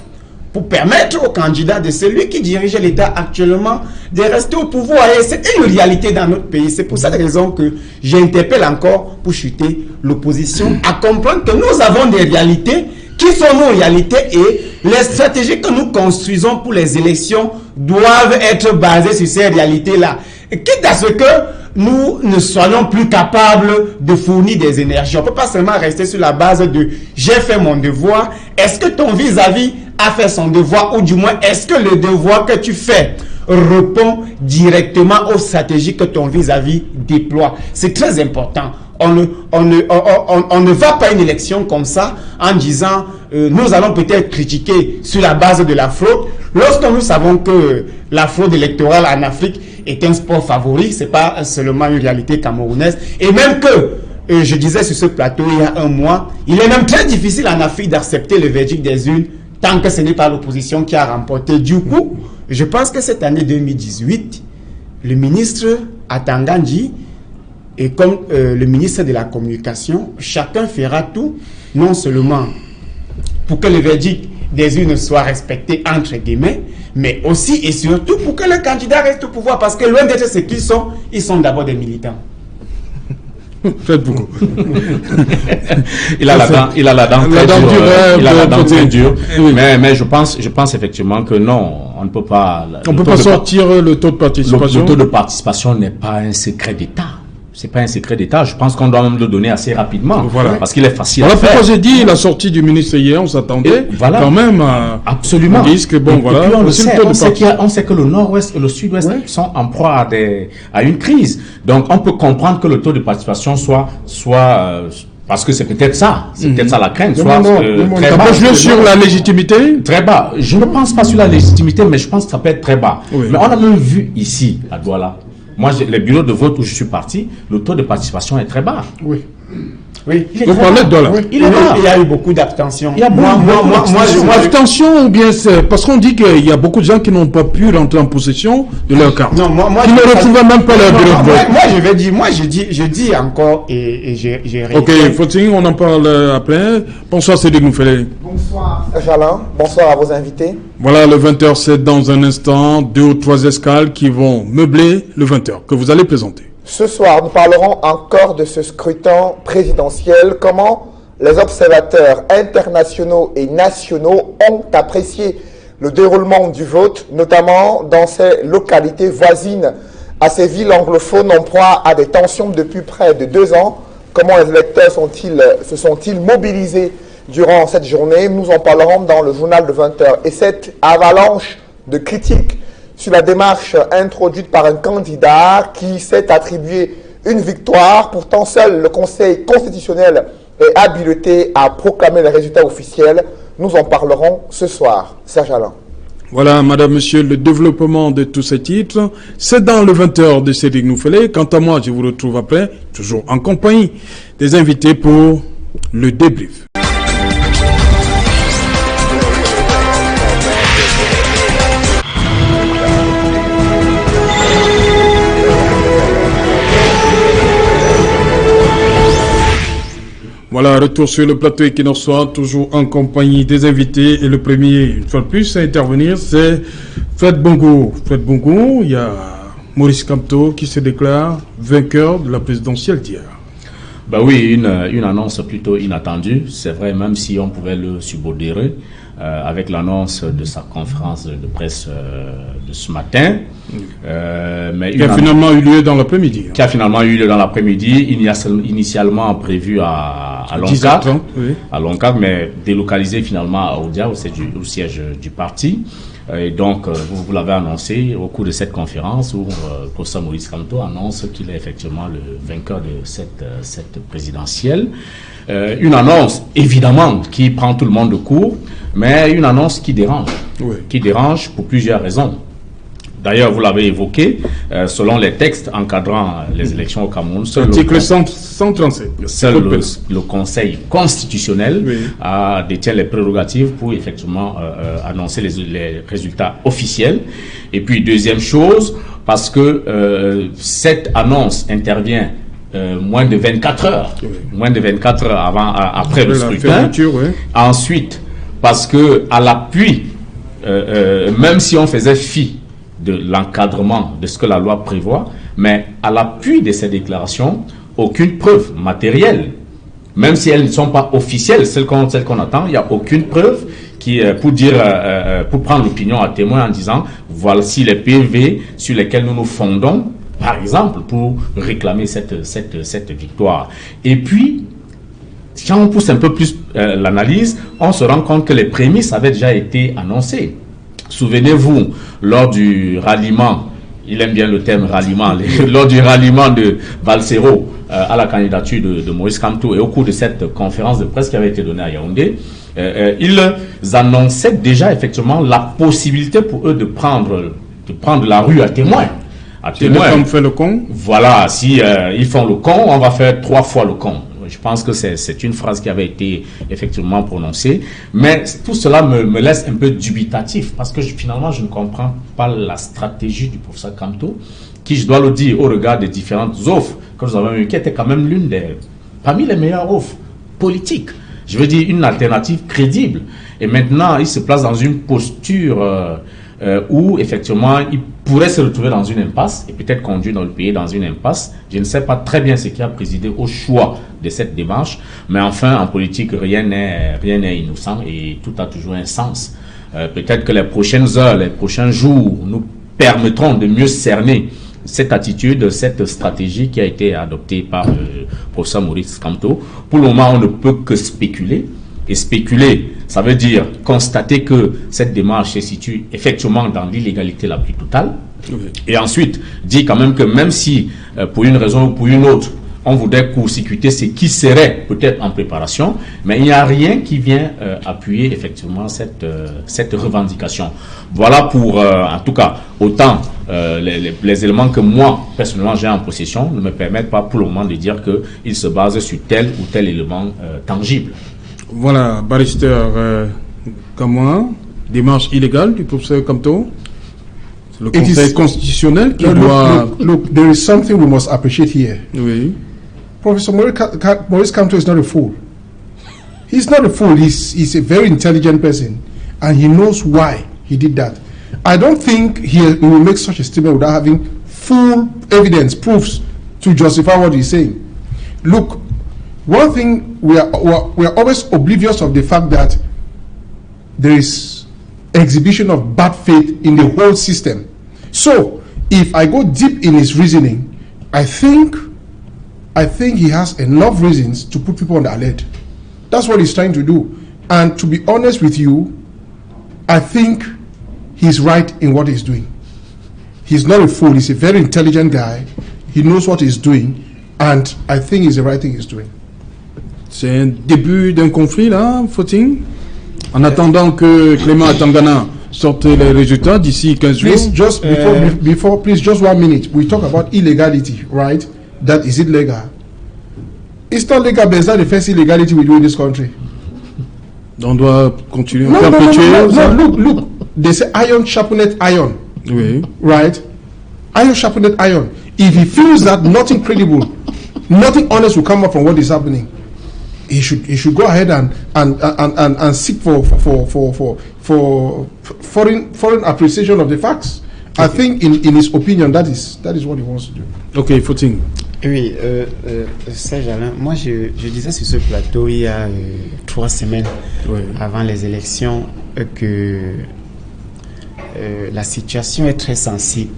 pour permettre au candidat de celui qui dirige l'État actuellement de rester au pouvoir. Et c'est une réalité dans notre pays. C'est pour cette raison que j'interpelle encore pour chuter l'opposition à comprendre que nous avons des réalités qui sont nos réalités et les stratégies que nous construisons pour les élections doivent être basées sur ces réalités-là. Quitte à ce que nous ne soyons plus capables de fournir des énergies. On ne peut pas seulement rester sur la base de « j'ai fait mon devoir ». Est-ce que ton vis-à-vis a fait son devoir, ou du moins est-ce que le devoir que tu fais répond directement aux stratégies que ton vis-à-vis déploie? C'est très important. On ne va pas à une élection comme ça en disant nous allons peut-être critiquer sur la base de la fraude, lorsque nous savons que la fraude électorale en Afrique est un sport favori. C'est pas seulement une réalité camerounaise, et même que je disais sur ce plateau il y a un mois, il est même très difficile en Afrique d'accepter le verdict des urnes tant que ce n'est pas l'opposition qui a remporté. Du coup, je pense que cette année 2018, le ministre Atangandji et comme le ministre de la Communication, chacun fera tout, non seulement pour que le verdict des urnes soit respecté entre guillemets, mais aussi et surtout pour que le candidat reste au pouvoir, parce que loin d'être ce qu'ils sont d'abord des militants. Faites beaucoup. Il a la dent très dure. Mais je pense effectivement que non, on ne peut pas. On peut pas sortir le taux de participation. Le taux de participation n'est pas un secret d'État. C'est pas un secret d'État. Je pense qu'on doit même le donner assez rapidement. Voilà. Parce qu'il est facile à faire. Pourquoi j'ai dit la sortie du ministre hier, on s'attendait quand même à... Absolument. On dit que bon, voilà. On sait que le nord-ouest et le sud-ouest sont en proie à une crise. Donc, on peut comprendre que le taux de participation soit parce que c'est peut-être ça. C'est peut-être ça la crainte. Très bas. Jouer sur la légitimité? Très bas. Je ne pense pas sur la légitimité, mais je pense que ça peut être très bas. Oui. Mais on a même vu ici, à Douala. Moi, les bureaux de vote où je suis parti, le taux de participation est très bas. Oui. Oui. Vous parlez de Douala. Oui. Il y a eu beaucoup d'abstention. Il y a abstention, ou bien c'est parce qu'on dit qu'il y a beaucoup de gens qui n'ont pas pu rentrer en possession de leur carte. Non, qui ne retrouvaient même pas leur bureau de vote. Je dis encore et j'ai Ok, Fauting, on en parle après. Bonsoir, Cédric Noufélé. Bonsoir, Jalin. Bonsoir à vos invités. Voilà, le 20h, c'est dans un instant 2 ou 3 escales qui vont meubler le 20h, que vous allez présenter. Ce soir, nous parlerons encore de ce scrutin présidentiel. Comment les observateurs internationaux et nationaux ont apprécié le déroulement du vote, notamment dans ces localités voisines à ces villes anglophones en proie à des tensions depuis près de 2 ans. Comment les électeurs se sont-ils mobilisés durant cette journée? Nous en parlerons dans le journal de 20h. Et cette avalanche de critiques sur la démarche introduite par un candidat qui s'est attribué une victoire. Pourtant, seul le Conseil constitutionnel est habilité à proclamer les résultats officiels. Nous en parlerons ce soir. Serge Alain. Voilà, madame, monsieur, le développement de tous ces titres, c'est dans le 20h de Cédric Noufélé. Quant à moi, je vous retrouve après, toujours en compagnie des invités pour le débrief. Voilà, retour sur le plateau Equinox Soir, toujours en compagnie des invités. Et le premier, une fois de plus, à intervenir, c'est Fred Bongo. Fred Bongo, il y a Maurice Kamto qui se déclare vainqueur de la présidentielle d'hier. Ben oui, une annonce plutôt inattendue. C'est vrai, même si on pouvait le subodérer avec l'annonce de sa conférence de presse de ce matin. Mais qui a finalement eu lieu dans l'après-midi. Qui a finalement eu lieu dans l'après-midi, initialement prévu à Loncar, oui. À Loncar, mais délocalisé finalement à Oudia, au siège du parti. Et donc, vous l'avez annoncé au cours de cette conférence où le professeur Maurice Kamto annonce qu'il est effectivement le vainqueur de cette présidentielle. Une annonce, évidemment, qui prend tout le monde de court, mais une annonce qui dérange. Oui. Qui dérange pour plusieurs raisons. D'ailleurs, vous l'avez évoqué, selon les textes encadrant les élections au Cameroun, l'article 137. Seul le Conseil constitutionnel détient les prérogatives pour effectivement annoncer les résultats officiels. Et puis, deuxième chose, parce que cette annonce intervient moins de 24 heures, après le scrutin. Oui. Ensuite, parce que à l'appui même si on faisait fi de l'encadrement de ce que la loi prévoit, mais à l'appui de ces déclarations, aucune preuve matérielle, même si elles ne sont pas officielles, celles qu'on attend, il n'y a aucune preuve pour prendre l'opinion à témoin en disant voici les PV sur lesquels nous nous fondons, par exemple, pour réclamer cette victoire. Et puis, si on pousse un peu plus l'analyse, on se rend compte que les prémices avaient déjà été annoncées. Souvenez-vous, lors du ralliement, il aime bien le terme ralliement, lors du ralliement de Valsero à la candidature de Maurice Kamto et au cours de cette conférence de presse qui avait été donnée à Yaoundé, ils annonçaient déjà effectivement la possibilité pour eux de prendre la rue à témoin. Si les femmes font le con. Voilà, si ils font le con, on va faire 3 fois le con. Je pense que c'est une phrase qui avait été effectivement prononcée. Mais tout cela me laisse un peu dubitatif parce que finalement, je ne comprends pas la stratégie du professeur Kamto, qui, je dois le dire, au regard des différentes offres que nous avons eues, qui était quand même parmi les meilleures offres politiques. Je veux dire, une alternative crédible. Et maintenant, il se place dans une posture où, effectivement, il pourrait se retrouver dans une impasse et peut-être conduire dans le pays dans une impasse. Je ne sais pas très bien ce qui a présidé au choix de cette démarche, mais enfin, en politique, rien n'est innocent et tout a toujours un sens. Peut-être que les prochaines heures, les prochains jours nous permettront de mieux cerner cette attitude, cette stratégie qui a été adoptée par le professeur Maurice Kamto. Pour le moment, on ne peut que spéculer. Et spéculer, ça veut dire constater que cette démarche se situe effectivement dans l'illégalité la plus totale. Oui. Et ensuite, dire quand même que même si, pour une raison ou pour une autre, on voudrait court-circuiter ce qui serait peut-être en préparation, mais il n'y a rien qui vient appuyer effectivement cette revendication. Voilà pour, en tout cas, autant les éléments que moi, personnellement, j'ai en possession ne me permettent pas pour le moment de dire qu'ils se basent sur tel ou tel élément tangible. Voilà, barrister Kamwa, démarche illégale du professeur Kamto. C'est le Conseil constitutionnel qui doit... Look, there is something we must appreciate here. Oui. Professor Maurice Kamto is not a fool. He's not a fool. He's a very intelligent person, and he knows why he did that. I don't think he will make such a statement without having full evidence, proofs to justify what he's saying. Look, one thing we are always oblivious of the fact that there is exhibition of bad faith in the whole system. So, if I go deep in his reasoning, I think he has enough reasons to put people on the alert. That's what he's trying to do. And to be honest with you, I think he's right in what he's doing. He's not a fool. He's a very intelligent guy. He knows what he's doing. And I think it's the right thing he's doing. C'est un début d'un conflit, là, Footing? En attendant que Clément Atangana sorte les résultats d'ici 15 jours. Please, just please, just 1 minute. We talk about illegality, right? That is it legal? It's not legal, but it's not the first illegality we do in this country. On doit continuer. No, look. They say iron sharpeneth iron. Oui. Right? Iron sharpeneth iron. If he feels that nothing credible, nothing honest will come up from what is happening, he should go ahead and seek for foreign appreciation of the facts. Okay. I think in his opinion that is what he wants to do. Okay, Footing. Oui, Serge Alain, moi je disais sur ce plateau il y a 3 semaines avant les élections que la situation est très sensible.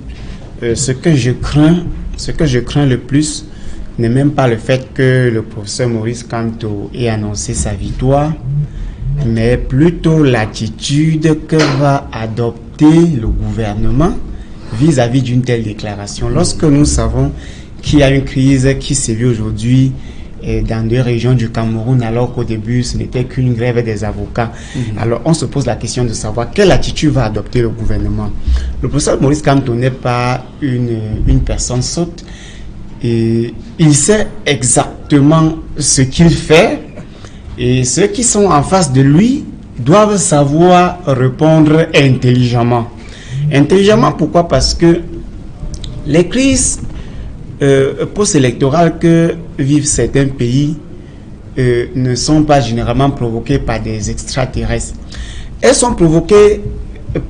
Ce que je crains le plus n'est même pas le fait que le professeur Maurice Kamto ait annoncé sa victoire, mais plutôt l'attitude que va adopter le gouvernement vis-à-vis d'une telle déclaration. Lorsque nous savons qu'il y a une crise qui sévit aujourd'hui dans 2 régions du Cameroun, alors qu'au début ce n'était qu'une grève des avocats. Alors on se pose la question de savoir quelle attitude va adopter le gouvernement. Le professeur Maurice Kamto n'est pas une personne sotte. Et il sait exactement ce qu'il fait, et ceux qui sont en face de lui doivent savoir répondre intelligemment. Intelligemment, pourquoi? Parce que les crises post-électorales que vivent certains pays ne sont pas généralement provoquées par des extraterrestres. Elles sont provoquées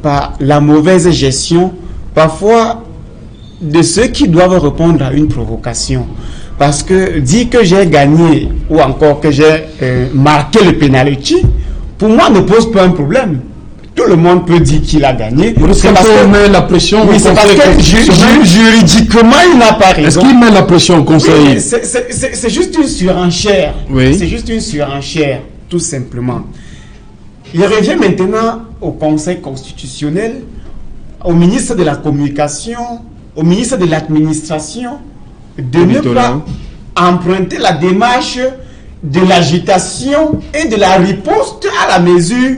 par la mauvaise gestion, parfois, de ceux qui doivent répondre à une provocation. Parce que dire que j'ai gagné ou encore que j'ai marqué le penalty, pour moi, ne pose pas un problème. Tout le monde peut dire qu'il a gagné. C'est parce qu'il met la pression. Oui, c'est parce que juridiquement, il n'a pas raison. Est-ce qu'il met la pression au conseil? Oui, c'est juste une surenchère. Oui. C'est juste une surenchère, tout simplement. Il revient maintenant au Conseil constitutionnel, au ministre de la Communication, au ministre de l'Administration, de ne pas emprunter la démarche de l'agitation et de la riposte à la mesure,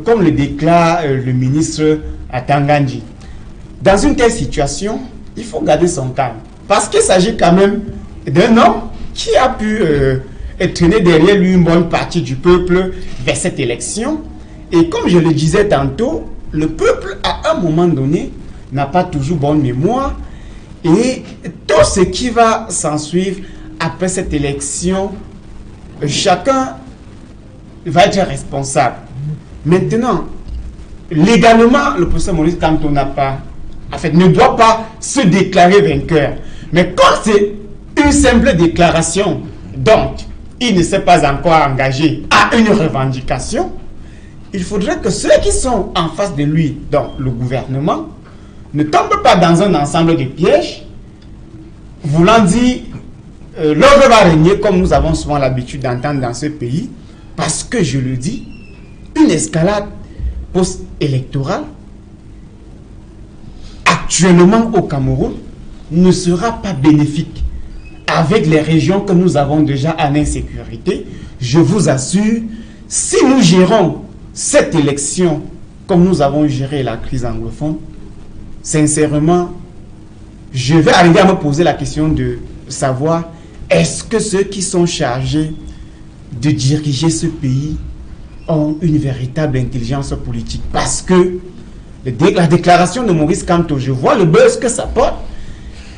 comme le déclare le ministre Atangandji. Dans une telle situation, il faut garder son calme. Parce qu'il s'agit quand même d'un homme qui a pu traîner derrière lui une bonne partie du peuple vers cette élection. Et comme je le disais tantôt, le peuple, à un moment donné, n'a pas toujours bonne mémoire. Et tout ce qui va s'ensuivre après cette élection, chacun va être responsable. Maintenant, légalement, le professeur Maurice Kamto ne doit pas se déclarer vainqueur. Mais quand c'est une simple déclaration, donc il ne s'est pas encore engagé à une revendication, il faudrait que ceux qui sont en face de lui, donc le gouvernement, ne tombent pas dans un ensemble de pièges, voulant dire l'ordre va régner comme nous avons souvent l'habitude d'entendre dans ce pays, parce que je le dis, une escalade post-électorale actuellement au Cameroun ne sera pas bénéfique. Avec les régions que nous avons déjà en insécurité, je vous assure, si nous gérons cette élection comme nous avons géré la crise anglophone, sincèrement, je vais arriver à me poser la question de savoir est-ce que ceux qui sont chargés de diriger ce pays ont une véritable intelligence politique. Parce que la déclaration de Maurice Kamto, je vois le buzz que ça porte.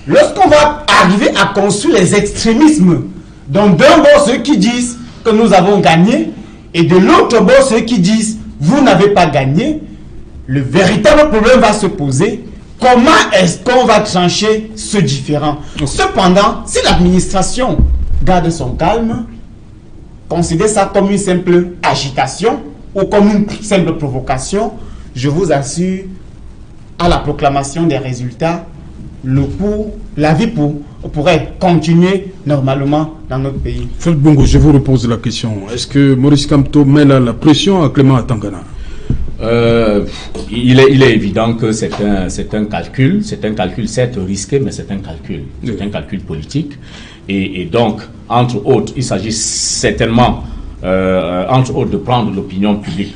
Lorsqu'on va arriver à construire les extrémismes, donc d'un bord ceux qui disent que nous avons gagné, et de l'autre bord ceux qui disent vous n'avez pas gagné, le véritable problème va se poser. Comment est-ce qu'on va trancher ce différend? Cependant, si l'administration garde son calme, considère ça comme une simple agitation ou comme une simple provocation, je vous assure, à la proclamation des résultats, la vie pourrait continuer normalement dans notre pays. Fred Bongo, je vous repose la question. Est-ce que Maurice Kamto met la pression à Clément Atangana? Il est évident que c'est un calcul certes risqué, mais c'est un calcul. C'est un calcul politique. Et donc, entre autres, il s'agit certainement, entre autres, de prendre l'opinion publique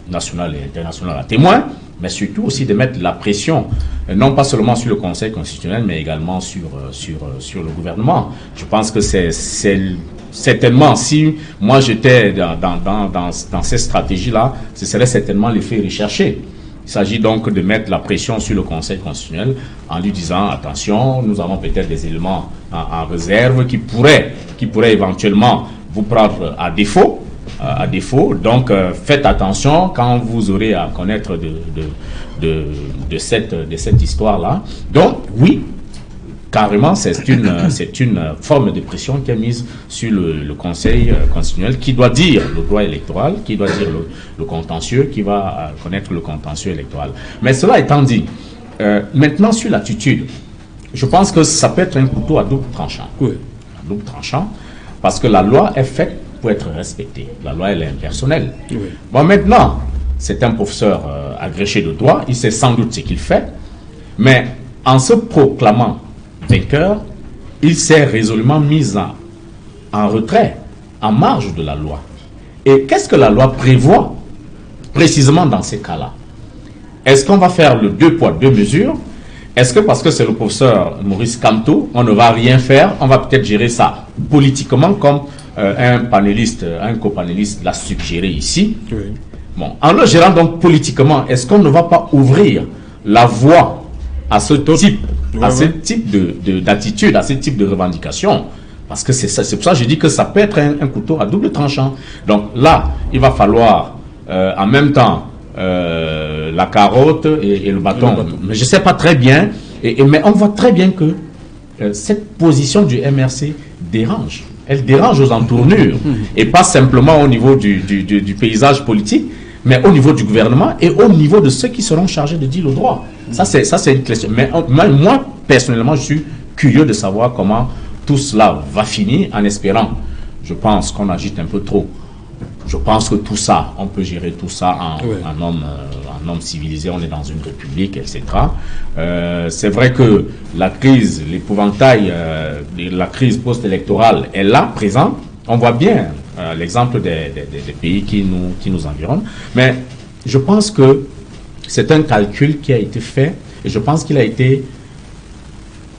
nationale et internationale à témoin, mais surtout aussi de mettre la pression, non pas seulement sur le Conseil constitutionnel, mais également sur le gouvernement. Je pense que c'est certainement, si moi j'étais dans ces stratégies-là, ce serait certainement l'effet recherché. Il s'agit donc de mettre la pression sur le Conseil constitutionnel en lui disant attention, nous avons peut-être des éléments en réserve qui pourraient éventuellement vous prendre à défaut. Donc faites attention quand vous aurez à connaître de cette histoire-là. Donc oui, carrément, c'est une forme de pression qui est mise sur le Conseil constitutionnel qui doit dire le droit électoral, qui doit dire le contentieux, qui va connaître le contentieux électoral. Mais cela étant dit, maintenant sur l'attitude, je pense que ça peut être un couteau à double tranchant. Oui. À double tranchant, parce que la loi est faite pour être respectée. La loi, elle est impersonnelle. Oui. Bon, maintenant, c'est un professeur agrégé de droit, il sait sans doute ce qu'il fait, mais en se proclamant vainqueur, il s'est résolument mis en retrait, en marge de la loi. Et qu'est-ce que la loi prévoit précisément dans ces cas-là? Est-ce qu'on va faire le 2 poids 2 mesures? Est-ce que parce que c'est le professeur Maurice Kamto, on ne va rien faire, on va peut-être gérer ça politiquement comme un copanéliste l'a suggéré ici? Oui. Bon, en le gérant donc politiquement, est-ce qu'on ne va pas ouvrir la voie à ce type d'attitude, à ce type de revendication? Parce que c'est pour ça que je dis que ça peut être un couteau à double tranchant. Donc là, il va falloir en même temps la carotte et le bâton. Mais je ne sais pas très bien, mais on voit très bien que cette position du MRC dérange. Elle dérange aux entournures, et pas simplement au niveau du paysage politique, mais au niveau du gouvernement et au niveau de ceux qui seront chargés de dire le droit. Ça, c'est une question. Mais moi, personnellement, je suis curieux de savoir comment tout cela va finir, en espérant. Je pense qu'on agite un peu trop. Je pense que tout ça, on peut gérer tout ça en homme civilisé. On est dans une république, etc. C'est vrai que la crise, l'épouvantail, la crise post-électorale est là, présente. On voit bien l'exemple des pays qui nous environnent. Mais je pense que c'est un calcul qui a été fait, et je pense qu'il a été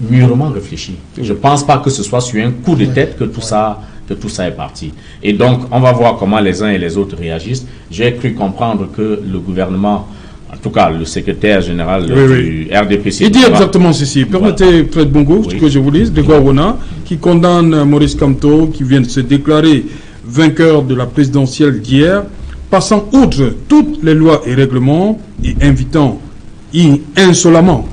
mûrement réfléchi. Je ne pense pas que ce soit sur un coup de tête que tout ça est parti. Et donc, on va voir comment les uns et les autres réagissent. J'ai cru comprendre que le gouvernement, en tout cas le secrétaire général du RDPC... Il dit exactement ceci. Permettez, Fred Bongo, que je vous lise, de Gouarona, qui condamne Maurice Kamto, qui vient de se déclarer vainqueur de la présidentielle d'hier, passant outre toutes les lois et règlements et invitant insolemment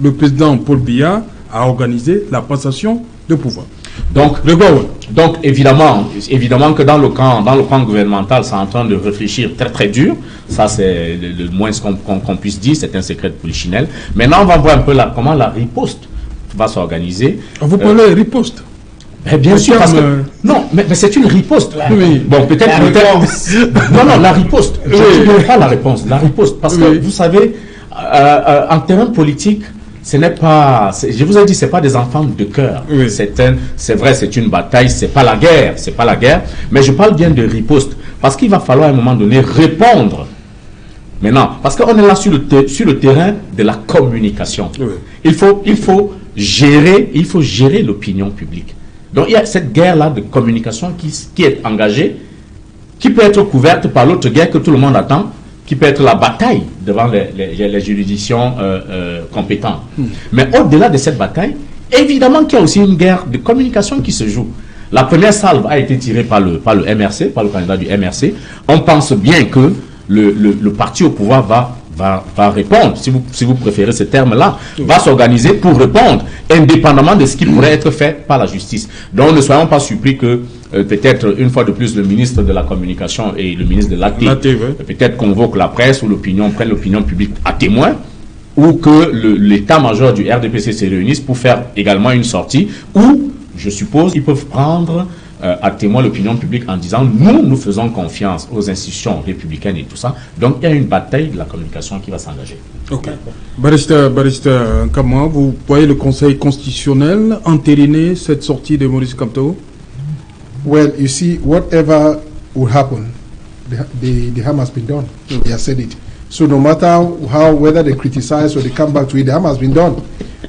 le président Paul Biya à organiser la passation de pouvoir. Donc évidemment que dans le camp gouvernemental, c'est en train de réfléchir très très dur. Ça, c'est le moins qu'on puisse dire. C'est un secret de polichinelle. Maintenant, on va voir un peu comment la riposte va s'organiser. Vous parlez de riposte? Bien sûr, parce que non, mais c'est une riposte. Oui. Bon, peut-être. Non, la riposte. Je ne donne pas la réponse. La riposte, parce que vous savez, en terrain politique, ce n'est pas, je vous ai dit, c'est pas des enfants de cœur. Oui. C'est vrai, c'est une bataille, c'est pas la guerre, mais je parle bien de riposte, parce qu'il va falloir à un moment donné répondre. Maintenant, parce qu'on est là sur le terrain de la communication. Oui. Il faut gérer l'opinion publique. Donc il y a cette guerre-là de communication qui est engagée, qui peut être couverte par l'autre guerre que tout le monde attend, qui peut être la bataille devant les juridictions compétentes. Mais au-delà de cette bataille, évidemment qu'il y a aussi une guerre de communication qui se joue. La première salve a été tirée par le MRC, par le candidat du MRC. On pense bien que le parti au pouvoir va répondre, si vous préférez ce terme-là, va s'organiser pour répondre, indépendamment de ce qui pourrait être fait par la justice. Donc ne soyons pas surpris que peut-être une fois de plus le ministre de la Communication et le ministre de l'AT peut-être convoquent la presse ou prennent l'opinion publique à témoin, ou que l'état-major du RDPC se réunisse pour faire également une sortie où, je suppose, ils peuvent prendre à témoin l'opinion publique en disant nous faisons confiance aux institutions républicaines et tout ça. Donc il y a une bataille de la communication qui va s'engager. Ok. Barrister Kamwa, vous voyez le Conseil constitutionnel entériner cette sortie de Maurice Kamto? Well, you see, whatever will happen, the harm has been done. He has said it. So no matter whether they criticize or they come back to it, the harm has been done.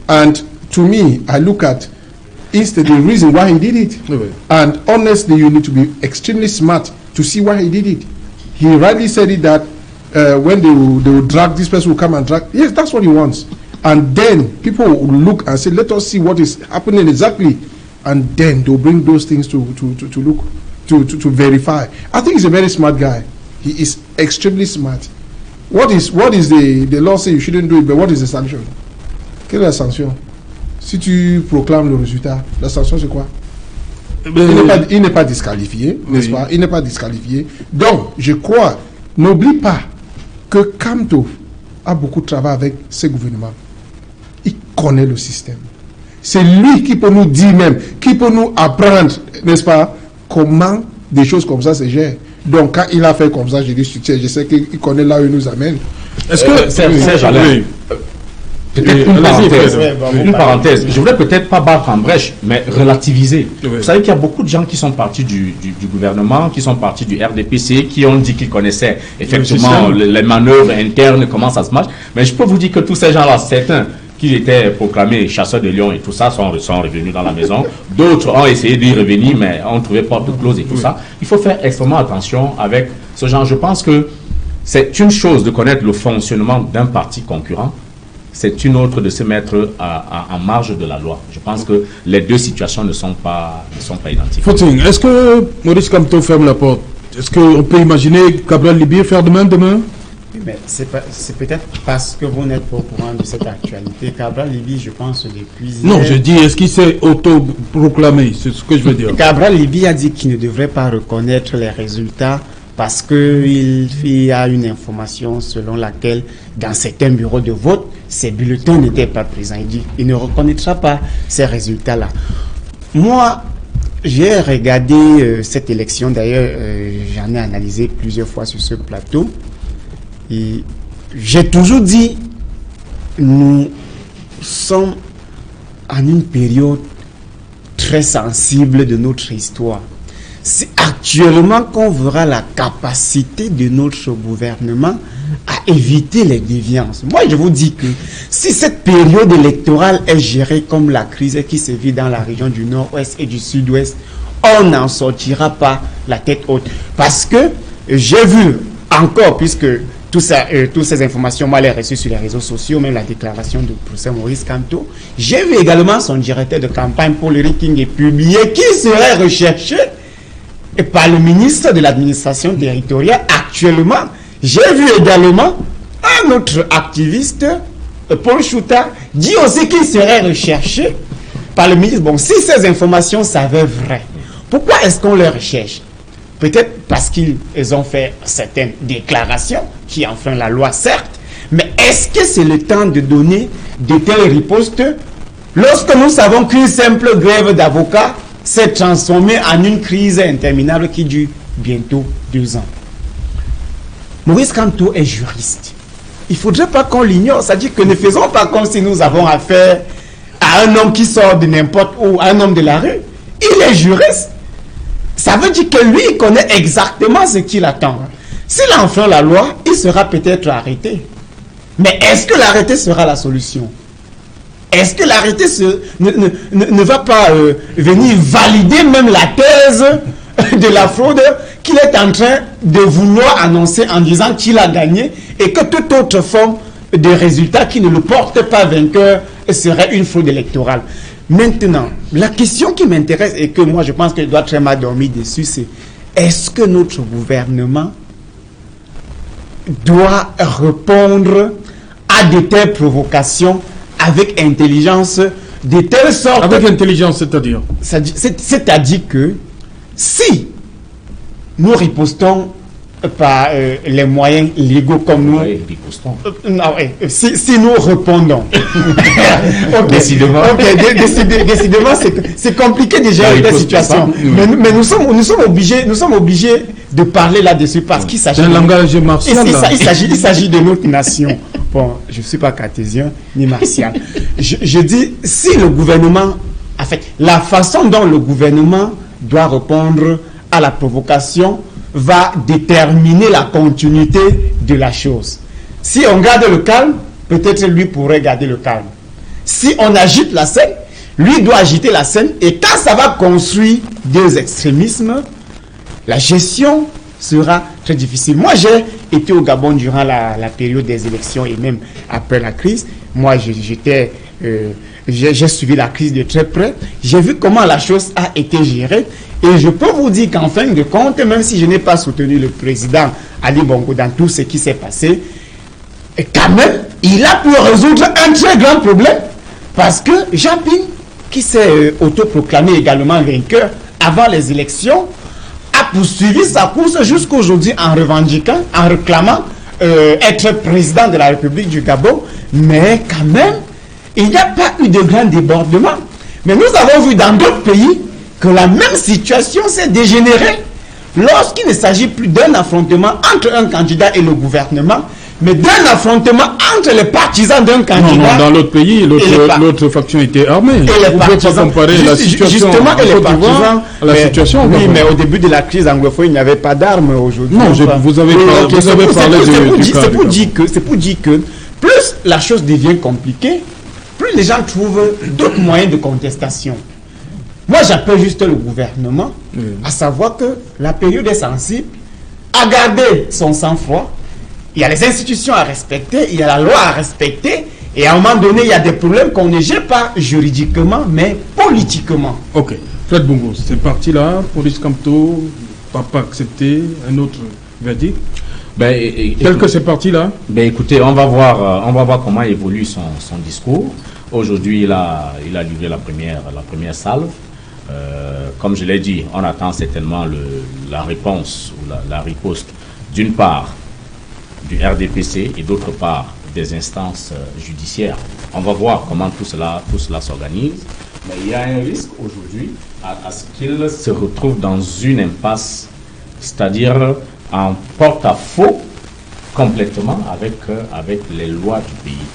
And to me, I look at instead the reason why he did it. And honestly, you need to be extremely smart to see why he did it. He rightly said it that when they will drag, this person will come and drag. Yes, that's what he wants. And then people will look and say, let us see what is happening exactly. And then they'll bring those things to look, to verify. I think he's a very smart guy. He is extremely smart. What is the law say you shouldn't do it, but what is the sanction? Quelle est la sanction? Si tu proclames le résultat, la sanction c'est quoi? Il n'est pas disqualifié, n'est-ce pas? Il n'est pas disqualifié. Donc, je crois, n'oublie pas que Kamto a beaucoup travaillé avec ce gouvernement. Il connaît le système. C'est lui qui peut nous dire même, qui peut nous apprendre, n'est-ce pas, comment des choses comme ça se gèrent. Donc, quand il a fait comme ça, je sais qu'il connaît là où il nous amène. Est-ce que Serge Alain, peut-être une parenthèse. Je voudrais peut-être pas battre en brèche, mais relativiser. Vous savez qu'il y a beaucoup de gens qui sont partis du gouvernement, qui sont partis du RDPC, qui ont dit qu'ils connaissaient effectivement les manœuvres internes, comment ça se marche. Mais je peux vous dire que tous ces gens-là, certains qui étaient proclamés chasseurs de lions et tout ça, sont revenus dans la maison. D'autres ont essayé d'y revenir, mais ont trouvé porte close et tout ça. Il faut faire extrêmement attention avec ce genre. Je pense que c'est une chose de connaître le fonctionnement d'un parti concurrent. C'est une autre de se mettre en marge de la loi. Je pense que les deux situations ne sont pas identiques. Footing, est-ce que Maurice Kamto ferme la porte Est-ce qu'on peut imaginer Cabral Libye faire demain? Mais c'est peut-être parce que vous n'êtes pas au courant de cette actualité. Cabral Libye, je pense, depuis hier... Non, je dis, est-ce qu'il s'est auto-proclamé? C'est ce que je veux dire. Cabral Libye a dit qu'il ne devrait pas reconnaître les résultats parce qu'il y a une information selon laquelle, dans certains bureaux de vote, ces bulletins n'étaient pas présents. Il dit qu'il ne reconnaîtra pas ces résultats-là. Moi, j'ai regardé cette élection. D'ailleurs, j'en ai analysé plusieurs fois sur ce plateau. Et j'ai toujours dit, nous sommes en une période très sensible de notre histoire. C'est actuellement qu'on verra la capacité de notre gouvernement à éviter les déviances. Moi, je vous dis que si cette période électorale est gérée comme la crise qui se vit dans la région du nord-ouest et du sud-ouest, on n'en sortira pas la tête haute. Parce que j'ai vu encore, puisque toutes ces informations, moi, les reçues sur les réseaux sociaux, même la déclaration du professeur Maurice Kamto. J'ai vu également son directeur de campagne, Paul Riking, et publié qui serait recherché par le ministre de l'administration territoriale. Actuellement, j'ai vu également un autre activiste, Paul Chouta, dit aussi qu'il serait recherché par le ministre. Bon, si ces informations s'avèrent vraies, pourquoi est-ce qu'on les recherche? Peut-être parce qu'ils ont fait certaines déclarations qui enfreignent la loi, certes, mais est-ce que c'est le temps de donner de telles ripostes lorsque nous savons qu'une simple grève d'avocats s'est transformée en une crise interminable qui dure bientôt 2 ans? Maurice Kamto est juriste. Il ne faudrait pas qu'on l'ignore, c'est-à-dire que ne faisons pas comme si nous avons affaire à un homme qui sort de n'importe où, un homme de la rue. Il est juriste. Ça veut dire que lui, il connaît exactement ce qu'il attend. S'il enfreint la loi, il sera peut-être arrêté. Mais est-ce que l'arrêté sera la solution? Est-ce que l'arrêté ne va pas venir valider même la thèse de la fraude qu'il est en train de vouloir annoncer en disant qu'il a gagné et que toute autre forme de résultat qui ne le porte pas vainqueur serait une fraude électorale? Maintenant, la question qui m'intéresse et que moi je pense que je dois très mal dormir dessus, c'est est-ce que notre gouvernement doit répondre à de telles provocations avec intelligence, de telle sorte... Avec intelligence, c'est-à-dire? C'est-à-dire que si nous ripostons par les moyens légaux comme nous... Oui, ripostons. Si nous répondons... Okay. Décidément. Décidément, c'est compliqué de gérer la situation. Mais nous sommes obligés de parler là-dessus parce qu'il s'agit... C'est un langage martial. Il s'agit de notre nation. Bon, je ne suis pas cartésien ni martial. Je dis, si le gouvernement... En fait, la façon dont le gouvernement doit répondre à la provocation va déterminer la continuité de la chose. Si on garde le calme, peut-être lui pourrait garder le calme. Si on agite la scène, lui doit agiter la scène. Et quand ça va construire des extrémismes, la gestion sera très difficile. Moi, j'ai été au Gabon durant la période des élections et même après la crise. Moi, j'ai suivi la crise de très près. J'ai vu comment la chose a été gérée. Et je peux vous dire qu'en fin de compte, même si je n'ai pas soutenu le président Ali Bongo dans tout ce qui s'est passé, quand même, il a pu résoudre un très grand problème. Parce que Jean Ping, qui s'est autoproclamé également vainqueur avant les élections, a poursuivi sa course jusqu'aujourd'hui en revendiquant, en réclamant être président de la République du Gabon. Mais quand même, il n'y a pas eu de grand débordement. Mais nous avons vu dans d'autres pays que la même situation s'est dégénérée lorsqu'il ne s'agit plus d'un affrontement entre un candidat et le gouvernement, mais d'un affrontement entre les partisans d'un candidat. Non, dans l'autre pays, l'autre faction était armée. Et les partisans, pas comparer la situation justement, et les partisans, à la situation. Oui, mais au début de la crise anglophone, il n'y avait pas d'armes aujourd'hui. Non, vous avez parlé du cas. C'est pour dire que plus la chose devient compliquée, plus les gens trouvent d'autres moyens de contestation. Moi, j'appelle juste le gouvernement à savoir que la période est sensible, à garder son sang-froid. Il y a les institutions à respecter, il y a la loi à respecter, et à un moment donné, il y a des problèmes qu'on ne gère pas juridiquement, mais politiquement. Ok. Fred Bongo, c'est parti là, Maurice Kamto. pas accepter un autre verdict. Tel que c'est parti là. Écoutez, on va voir comment évolue son discours. Aujourd'hui, il a livré la première salve. Comme je l'ai dit, on attend certainement la réponse ou la riposte d'une part du RDPC et d'autre part des instances judiciaires. On va voir comment tout cela s'organise. Mais il y a un risque aujourd'hui à ce qu'il se retrouve dans une impasse, c'est-à-dire en porte-à-faux complètement avec les lois du pays.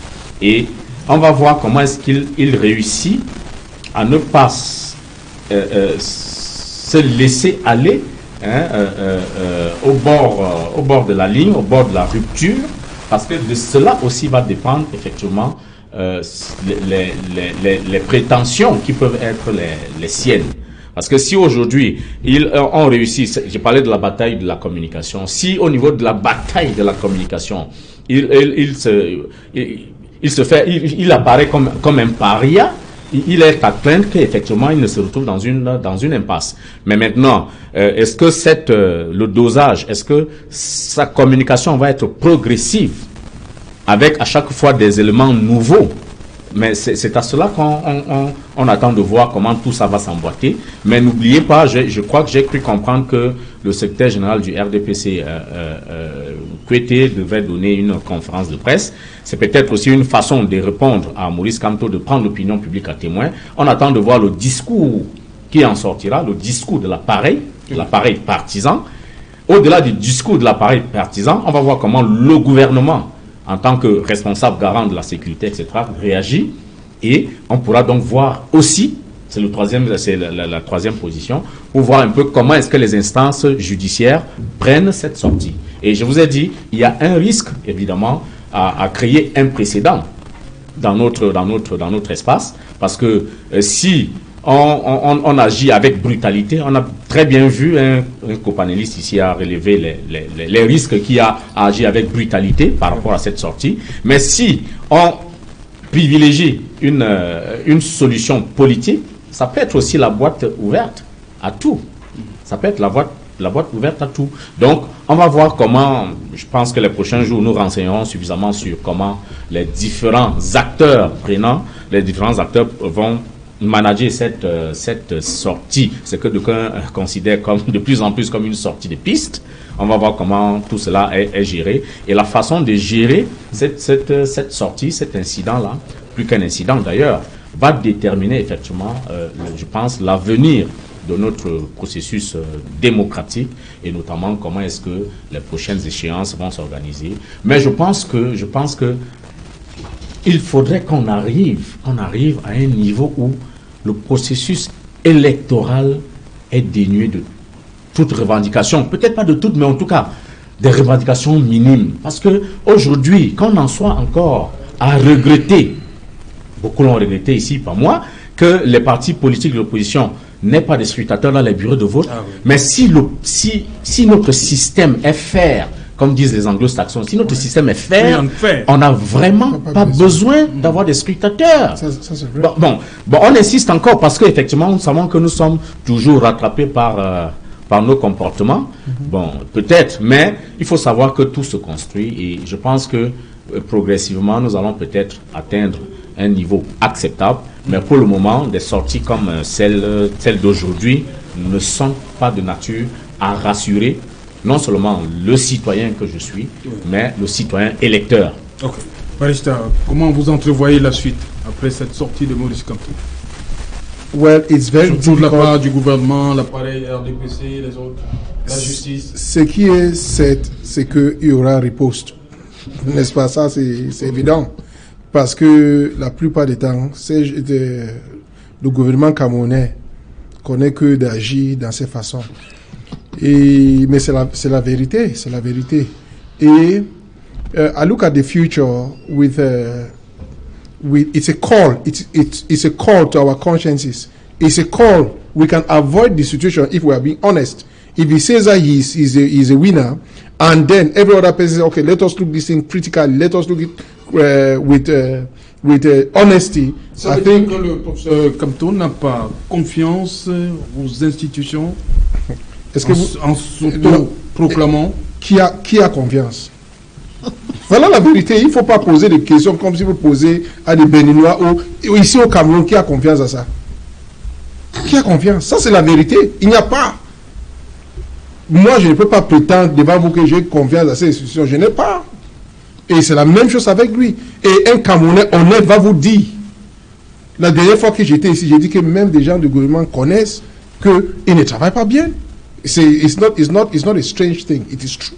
Et on va voir comment est-ce qu'il réussit à ne pas se laisser aller au bord de la ligne, au bord de la rupture, parce que de cela aussi va dépendre effectivement les prétentions qui peuvent être les siennes. Parce que si aujourd'hui, ils ont réussi, j'ai parlé de la bataille de la communication, si au niveau de la bataille de la communication, il apparaît comme un paria, il est à craindre qu'effectivement il ne se retrouve dans une impasse. Mais maintenant, est-ce que le dosage, est-ce que sa communication va être progressive avec à chaque fois des éléments nouveaux? Mais c'est à cela qu'on attend de voir comment tout ça va s'emboîter. Mais n'oubliez pas, je crois que j'ai cru comprendre que le secrétaire général du RDPC, Kwete, devait donner une conférence de presse. C'est peut-être aussi une façon de répondre à Maurice Kamto, de prendre l'opinion publique à témoin. On attend de voir le discours qui en sortira, le discours de l'appareil partisan. Au-delà du discours de l'appareil partisan, on va voir comment le gouvernement, en tant que responsable garant de la sécurité, etc., réagit. Et on pourra donc voir aussi, c'est la troisième position, pour voir un peu comment est-ce que les instances judiciaires prennent cette sortie. Et je vous ai dit, il y a un risque, évidemment, à créer un précédent dans notre espace, parce que si on agit avec brutalité, on a très bien vu, un copanéliste ici a relevé les risques qu'il y a à agir avec brutalité par rapport à cette sortie. Mais si on privilégie une solution politique, ça peut être aussi la boîte ouverte à tout. Ça peut être la boîte ouverte à tout. Donc, on va voir comment, je pense que les prochains jours, nous renseignerons suffisamment sur comment les différents acteurs vont manager cette sortie, ce que d'aucuns considèrent comme de plus en plus comme une sortie de piste. On va voir comment tout cela est géré et la façon de gérer cette sortie, cet incident-là, plus qu'un incident d'ailleurs, va déterminer effectivement, je pense, l'avenir de notre processus démocratique et notamment comment est-ce que les prochaines échéances vont s'organiser. Mais je pense que il faudrait qu'on arrive à un niveau où le processus électoral est dénué de toute revendication. Peut-être pas de toutes, mais en tout cas, des revendications minimes. Parce que aujourd'hui, qu'on en soit encore à regretter, beaucoup l'ont regretté ici, pas moi, que les partis politiques de l'opposition n'aient pas de scrutateurs dans les bureaux de vote. Ah oui. Mais si notre système est faire, comme disent les anglo-saxons, si notre système est faire, on n'a vraiment pas besoin d'avoir des scrutateurs. Ça, c'est vrai. Bon, on insiste encore parce qu'effectivement, nous savons que nous sommes toujours rattrapés par nos comportements. Bon, peut-être, mais il faut savoir que tout se construit et je pense que progressivement, nous allons peut-être atteindre un niveau acceptable. Mais pour le moment, des sorties comme celle d'aujourd'hui ne sont pas de nature à rassurer non seulement le citoyen que je suis, mais le citoyen électeur. Ok. Barista, comment vous entrevoyez la suite après cette sortie de Maurice Kamto? Well, it's very Surtout de la difficult. part du gouvernement, l'appareil RDPC, les autres, la justice. Ce qui est, c'est qu'il y aura riposte. N'est-ce pas? Ça, c'est évident. Parce que la plupart des temps, le gouvernement camerounais connaît que d'agir dans ces façons. Mais c'est la vérité, c'est la vérité. Et I look at the future with it's a call. It's a call to our consciences. It's a call. We can avoid the situation if we are being honest. If he says that he's a winner, and then every other person says, okay, let us look this thing critically. Let us look it with honesty. Ça veut dire que le professeur Kamto n'a pas confiance aux institutions? Est-ce que En s'auto-proclamant. Qui a confiance? Voilà la vérité. Il ne faut pas poser des questions comme si vous posez à des Béninois ou ici au Cameroun. Qui a confiance à ça? Qui a confiance? Ça, c'est la vérité. Il n'y a pas. Moi, je ne peux pas prétendre devant vous que j'ai confiance à ces institutions. Je n'ai pas. Et c'est la même chose avec lui. Et un Camerounais honnête va vous dire. La dernière fois que j'étais ici, j'ai dit que même des gens du gouvernement connaissent qu'ils ne travaillent pas bien. It's not a strange thing. It is true.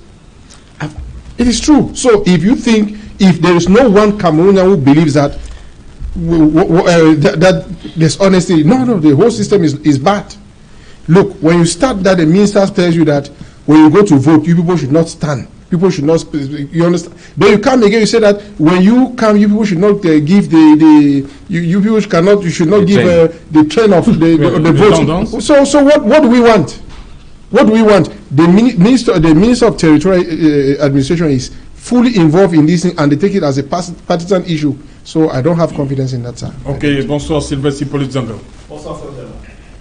It is true. So if you think, if there is no one Cameroonian who believes that that there's honesty, no, the whole system is bad. Look, when you start that, the minister tells you that when you go to vote, you people should not stand. People should not speak. You understand? Then you come again. You say that when you come, you people should not give you people cannot. You should not give the trend of the vote. So what do we want? What do we want? The minister of territorial administration is fully involved in this thing, and they take it as a partisan issue. So I don't have confidence in that side. Ok, bonsoir Sylvestre Hippolyte Zanga. Bonsoir Frédéric.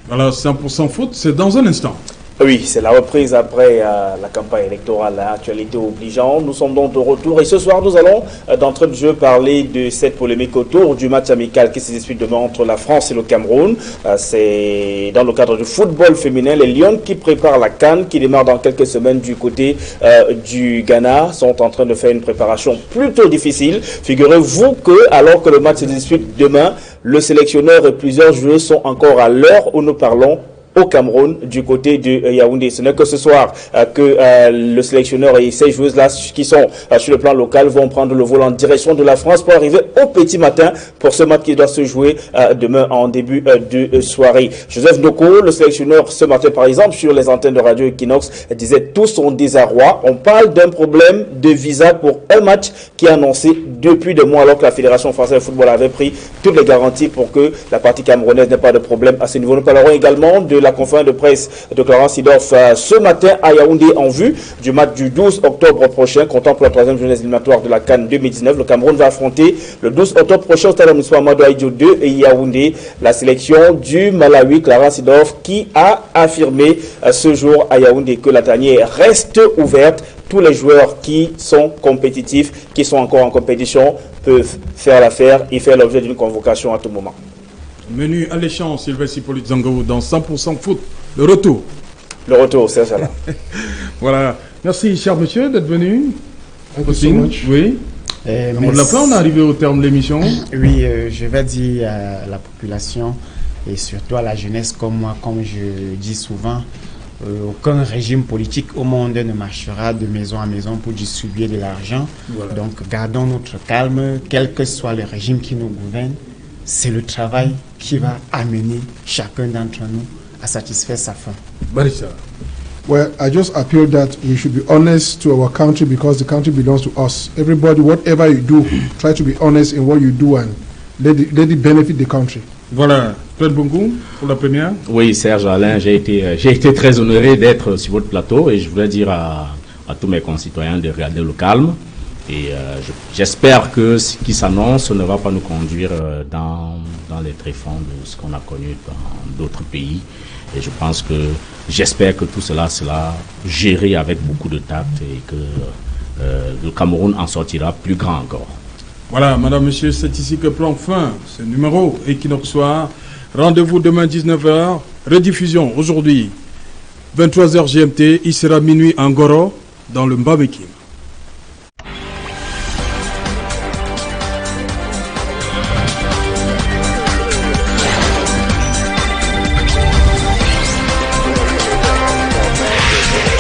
Voilà, 100% foot, c'est dans un instant. Oui, c'est la reprise après la campagne électorale, actualité obligeante. Nous sommes donc de retour et ce soir nous allons d'entrée de jeu parler de cette polémique autour du match amical qui se dispute demain entre la France et le Cameroun. C'est dans le cadre du football féminin, les Lions qui préparent la CAN qui démarre dans quelques semaines du côté du Ghana sont en train de faire une préparation plutôt difficile. Figurez-vous que alors que le match se dispute demain, le sélectionneur et plusieurs joueurs sont encore à l'heure où nous parlons au Cameroun, du côté de Yaoundé. Ce n'est que ce soir que le sélectionneur et ces joueuses-là qui sont sur le plan local vont prendre le vol en direction de la France pour arriver au petit matin pour ce match qui doit se jouer demain en début de soirée. Joseph Ndoko, le sélectionneur ce matin par exemple sur les antennes de Radio Equinox, disait tout son désarroi. On parle d'un problème de visa pour un match qui est annoncé depuis des mois alors que la Fédération française de football avait pris toutes les garanties pour que la partie camerounaise n'ait pas de problème à ce niveau. Nous parlerons également de la conférence de presse de Clarence Seedorf ce matin à Yaoundé en vue du match du 12 octobre prochain, comptant pour la troisième journée éliminatoire de la CAN 2019. Le Cameroun va affronter le 12 octobre prochain au stade municipal Amadou Ahidjo 2 et Yaoundé la sélection du Malawi, Clarence Seedorf, qui a affirmé ce jour à Yaoundé que la tanière reste ouverte. Tous les joueurs qui sont compétitifs, qui sont encore en compétition, peuvent faire l'affaire et faire l'objet d'une convocation à tout moment. Menu alléchant, Sylvestre Hippolyte Zango dans 100% foot. Le retour. Le retour, c'est ça là. Voilà. Merci, cher monsieur, d'être venu. Thank you so much. Oui. On est arrivé au terme de l'émission. Oui, je vais dire à la population et surtout à la jeunesse comme moi, comme je dis souvent, aucun régime politique au monde ne marchera de maison à maison pour distribuer de l'argent. Voilà. Donc gardons notre calme, quel que soit le régime qui nous gouverne. C'est le travail qui va amener chacun d'entre nous à satisfaire sa faim. Barissa. Well, I just appeal that we should be honest to our country because the country belongs to us. Everybody, whatever you do, try to be honest in what you do and let it benefit the country. Voilà. Fred Bongo, pour la première. Oui, Serge Alain, j'ai été très honoré d'être sur votre plateau et je voulais dire à tous mes concitoyens de regarder le calme. Et j'espère que ce qui s'annonce ne va pas nous conduire dans les tréfonds de ce qu'on a connu dans d'autres pays. Et j'espère que tout cela sera géré avec beaucoup de tact et que le Cameroun en sortira plus grand encore. Voilà, madame, monsieur, c'est ici que prend fin ce numéro Equinox Soir. Rendez-vous demain 19h. Rediffusion aujourd'hui 23h GMT. Il sera minuit en Goro dans le Mbamekim.